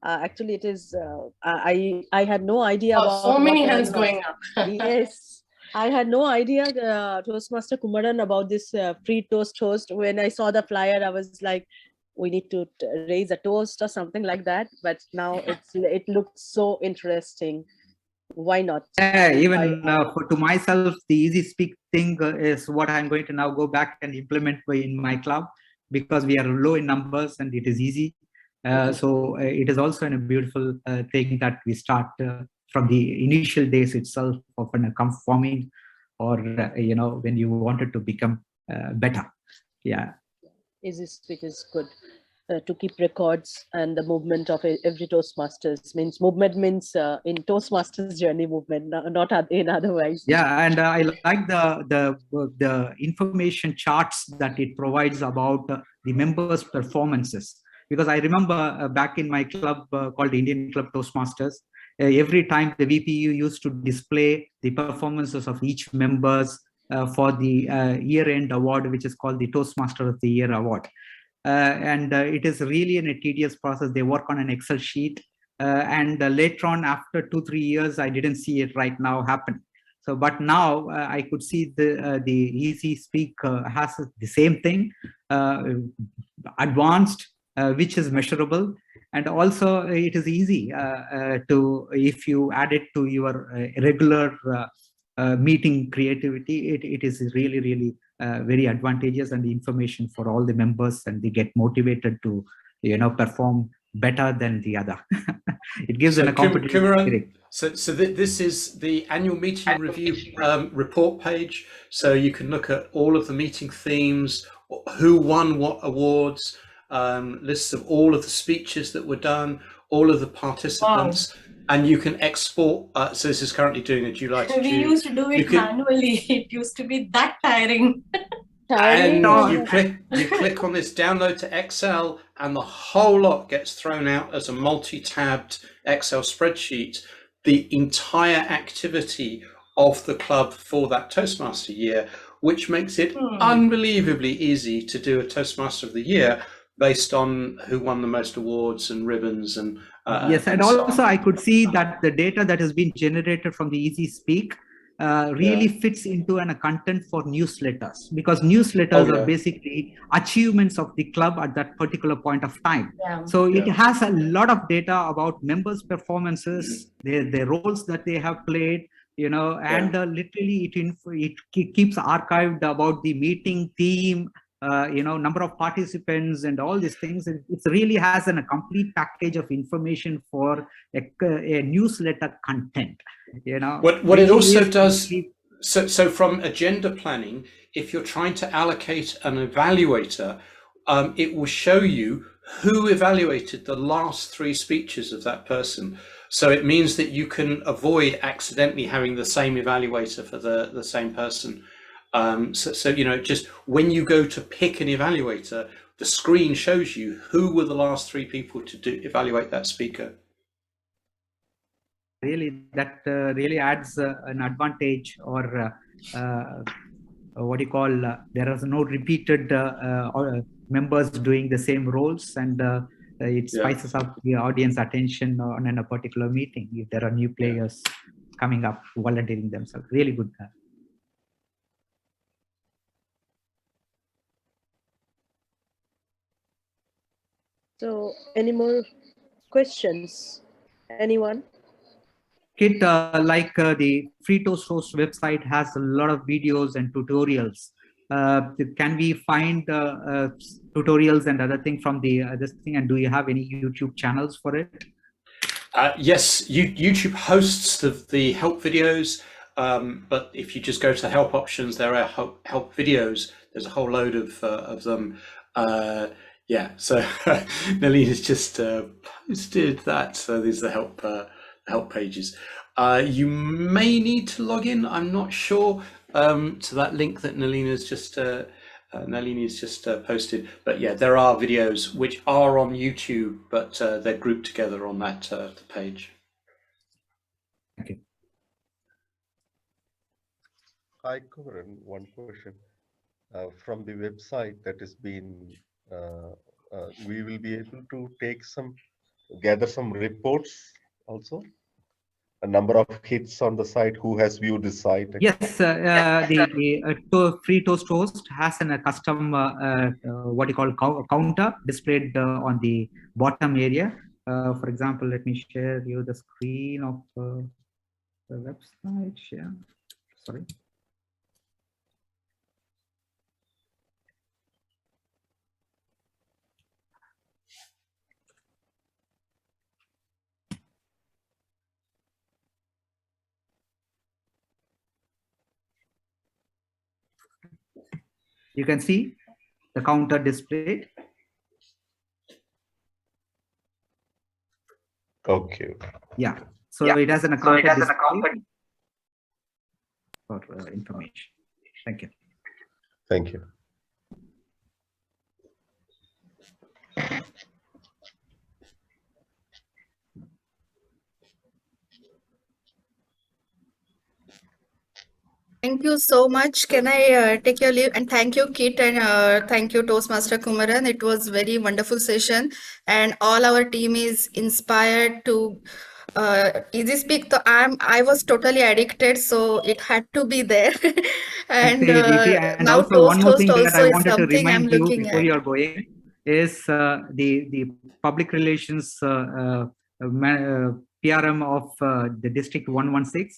Actually, it is. I had no idea about. So many hands going up. Yes, I had no idea, Toastmaster Kumaran, about this FreeToastHost. When I saw the flyer, I was like, we need to raise a toast or something like that. But now it looks so interesting. Why not? Yeah, even to myself, the EasySpeak thing is what I'm going to now go back and implement in my club, because we are low in numbers and it is easy. So it is also a beautiful thing that we start from the initial days itself of an conforming, or when you wanted to become better. Yeah. EasySpeak is good. To keep records and the movement of every Toastmasters movement means in Toastmasters journey movement, not in otherwise. Yeah, and I like the information charts that it provides about the members' performances, because I remember back in my club called Indian Club Toastmasters, every time the VPU used to display the performances of each members for the year-end award, which is called the Toastmaster of the Year award. And it is really a tedious process. They work on an Excel sheet, and later on, after 2-3 years, I didn't see it right now happen. So, but now I could see the EasySpeak has the same thing, advanced, which is measurable, and also it is easy to, if you add it to your regular meeting creativity, it is really very advantageous, and the information for all the members, and they get motivated to perform better than the other. It gives them a competitive spirit. So this is the annual meeting review report page. So you can look at all of the meeting themes, who won what awards, lists of all of the speeches that were done, all of the participants. Wow. And you can export, so this is currently doing a July to June. We used to do it manually. It used to be that tiring. And you click on this download to Excel, and the whole lot gets thrown out as a multi-tabbed Excel spreadsheet. The entire activity of the club for that Toastmaster year, which makes it unbelievably easy to do a Toastmaster of the Year based on who won the most awards and ribbons and yes, and also I could see that the data that has been generated from the EasySpeak really fits into a content for newsletters, because newsletters are basically achievements of the club at that particular point of time. So it has a lot of data about members' performances, their roles that they have played, and literally it keeps archived about the meeting theme, number of participants and all these things. It really has a complete package of information for a newsletter content. What it also does, so from agenda planning, if you're trying to allocate an evaluator, it will show you who evaluated the last 3 speeches of that person. So it means that you can avoid accidentally having the same evaluator for the same person. So just when you go to pick an evaluator, the screen shows you who were the last 3 people to evaluate that speaker. Really, that really adds an advantage, or what do you call, there is no repeated members doing the same roles, and it spices up the audience attention on a particular meeting if there are new players coming up volunteering themselves. Really good. So any more questions? Anyone? Kit, the FreeToastHost website has a lot of videos and tutorials. Can we find tutorials and other thing from this thing? And do you have any YouTube channels for it? Yes, YouTube hosts the help videos, but if you just go to the help options, there are help videos. There's a whole load of them. Yeah, so Nalini's just posted that. So these are the help pages. You may need to log in. I'm not sure to that link that Nalini's just posted. But yeah, there are videos which are on YouTube, but they're grouped together on that page. Okay. Hi, Kumaran. One question. From the website that has been, we will be able to gather some reports also. A number of hits on the site, who has viewed the site. Yes, the FreeToastHost has a custom what you call counter displayed on the bottom area. For example, let me share you the screen of the website. Share. Sorry. You can see the counter displayed. Okay. Yeah. So it has an account for information. Thank you. Thank you. Thank you so much. Can I take your leave? And thank you, Kit, and thank you, Toastmaster Kumaran. It was very wonderful session, and all our team is inspired to EasySpeak. So I was totally addicted, so it had to be there. And and now also one more ToastHost thing that also I is wanted to something I'm remind you looking before at. you're going is the public relations PRM of the District 116.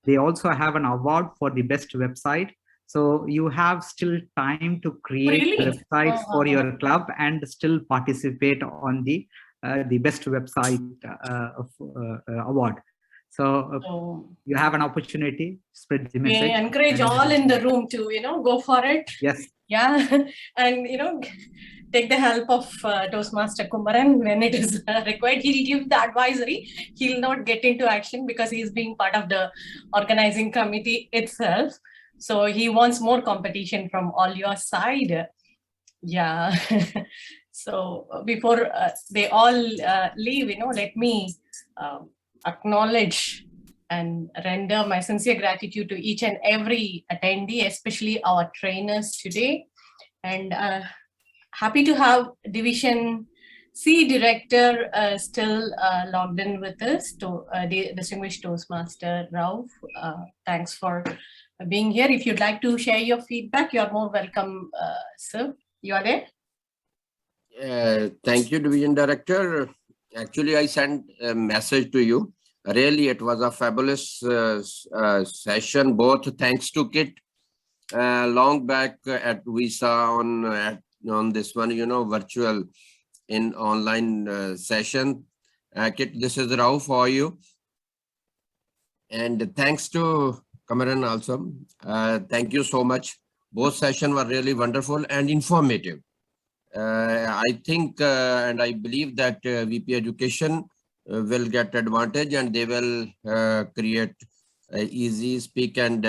They also have an award for the best website. So you have still time to create websites for your club and still participate on the best website award. So you have an opportunity, spread the message. We encourage all in the room to, go for it. Yes. Yeah. And, take the help of Toastmaster Kumaran when it is required. He'll give the advisory. He'll not get into action because he's being part of the organizing committee itself. So he wants more competition from all your side. Yeah. So before they all leave, let me acknowledge and render my sincere gratitude to each and every attendee, especially our trainers today. And happy to have Division C Director still logged in with us, to the distinguished Toastmaster Rauf. Thanks for being here. If you'd like to share your feedback, you're more welcome, sir. You are there? Thank you, Division Director. Actually, I sent a message to you. Really, it was a fabulous session, both thanks to Kit. Long back at Visa on this one, virtual in online session. Kit, this is Rauf for you. And thanks to Kumaran also. Thank you so much. Both sessions were really wonderful and informative. I think and I believe that VP Education will get advantage and they will create EasySpeak and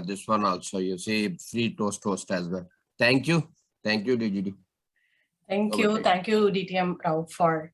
this one also, you see, FreeToastHost as well. Thank you. Thank you, DGD. Thank you. Thank you, DTM Rauf, for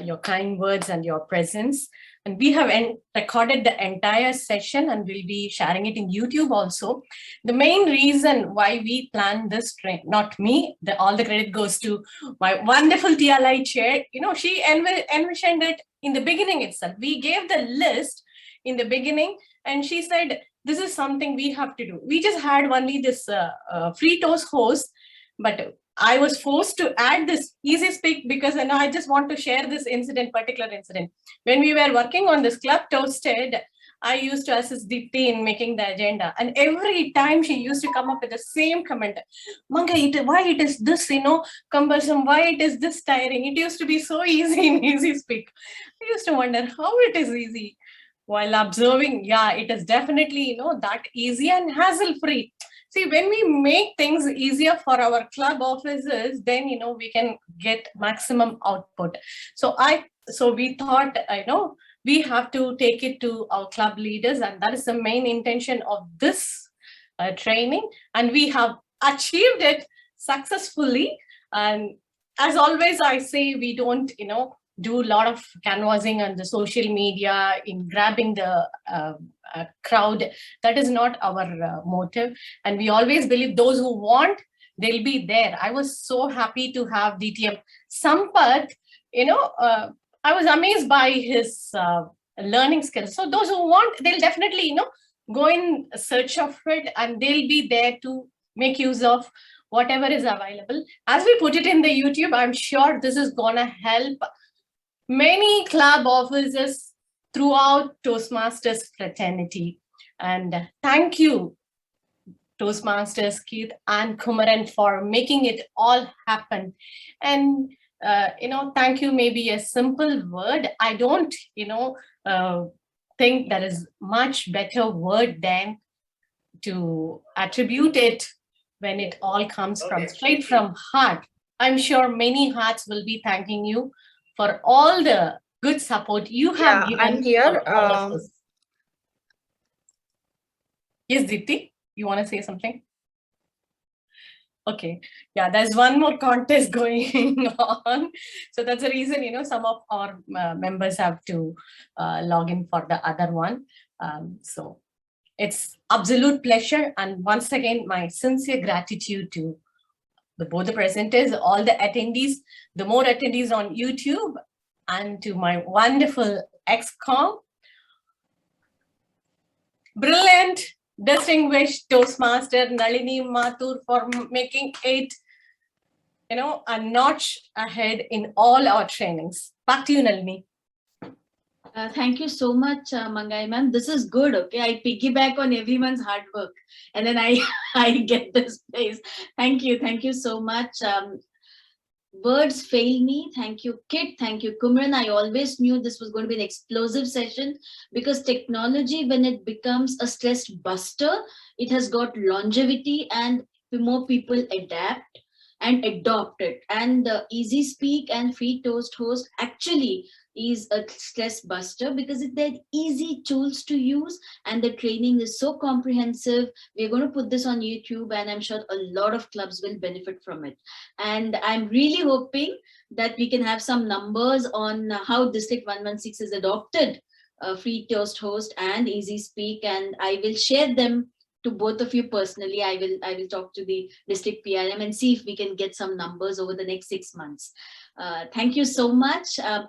your kind words and your presence. And we have recorded the entire session and we'll be sharing it in YouTube also. The main reason why we planned this train, not me, all the credit goes to my wonderful TLI chair. She envisioned it in the beginning itself. We gave the list in the beginning and she said, this is something we have to do. We just had only this FreeToastHost, but I was forced to add this EasySpeak because I just want to share this particular incident. When we were working on this Club Toasted, I used to assist Dipti in making the agenda. And every time she used to come up with the same comment, Mangai, why it is this, cumbersome, why it is this tiring? It used to be so easy in EasySpeak. I used to wonder how it is easy. While observing, yeah, it is definitely, that easy and hassle-free. See, when we make things easier for our club officers, then, we can get maximum output. So we thought, we have to take it to our club leaders, and that is the main intention of this training. And we have achieved it successfully. And as always, I say we don't, do a lot of canvassing on the social media in grabbing the crowd. That is not our motive. And we always believe those who want, they'll be there. I was so happy to have DTM Sampath, I was amazed by his learning skills. So those who want, they'll definitely, go in search of it, and they'll be there to make use of whatever is available. As we put it in the YouTube, I'm sure this is gonna help many club officers throughout Toastmasters fraternity. And thank you, Toastmasters Keith and Kumaran, for making it all happen. And thank you, maybe a simple word. I don't, think there is much better word than to attribute it when it all comes from straight from heart. I'm sure many hearts will be thanking you for all the good support you have given. I'm here. Yes, Dipti, you want to say something? Okay, yeah, there's one more contest going on. So that's the reason, some of our members have to log in for the other one. So it's absolute pleasure. And once again, my sincere gratitude to both the presenters, all the attendees, the more attendees on YouTube, and to my wonderful ex-com. Brilliant, distinguished Toastmaster Nalini Mathur for making it, a notch ahead in all our trainings. Back to you, Nalini. Thank you so much, Mangai ma'am. This is good. Okay, I piggyback on everyone's hard work, and then I get this place. Thank you so much. Words fail me. Thank you, Kit. Thank you, Kumran. I always knew this was going to be an explosive session, because technology, when it becomes a stress buster, it has got longevity, and more people adapt and adopt it. And EasySpeak and FreeToastHost actually is a stress buster, because they're easy tools to use, and the training is so comprehensive. We're going to put this on YouTube, and I'm sure a lot of clubs will benefit from it. And I'm really hoping that we can have some numbers on how District 116 is adopted FreeToastHost and EasySpeak, and I will share them to both of you personally. I will talk to the district PRM and see if we can get some numbers over the next 6 months. Thank you so much. A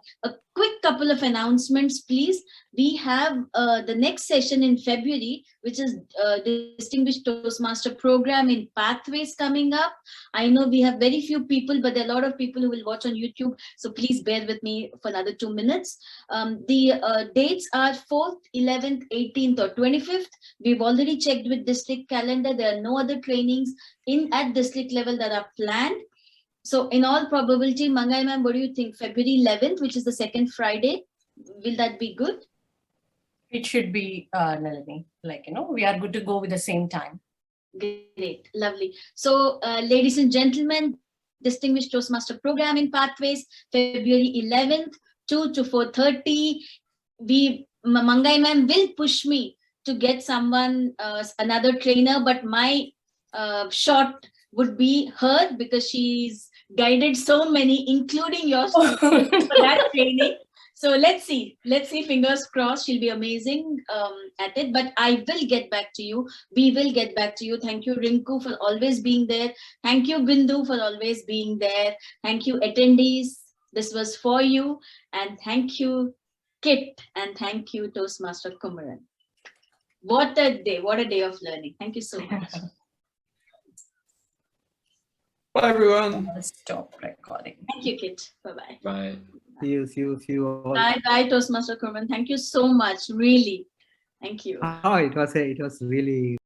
quick couple of announcements, please. We have the next session in February, which is Distinguished Toastmaster Program in Pathways coming up. I know we have very few people, but there are a lot of people who will watch on YouTube, so please bear with me for another 2 minutes. The dates are 4th, 11th, 18th, or 25th. We've already checked with district calendar. There are no other trainings at district level that are planned. So in all probability, Mangai ma'am, what do you think? February 11th, which is the second Friday, will that be good? It should be, Nalini, we are good to go with the same time. Great, lovely. So ladies and gentlemen, Distinguished Toastmaster Program in Pathways, February 11th, 2 to 4:30. Mangai ma'am will push me to get someone, another trainer, but my shot would be her, because she's guided so many, including yours, for that training. So let's see, fingers crossed, she'll be amazing at it. But I will get back to you. We will get back to you. Thank you, Rinku, for always being there. Thank you, Bindu, for always being there. Thank you, attendees. This was for you. And thank you, Kit. And thank you, Toastmaster Kumaran. What a day of learning. Thank you so much. Bye, everyone. Stop recording. Thank you, Kit. Bye-bye. Bye. See you all. Bye, Toastmaster Kurman. Thank you so much. Really. Thank you. Oh, it was really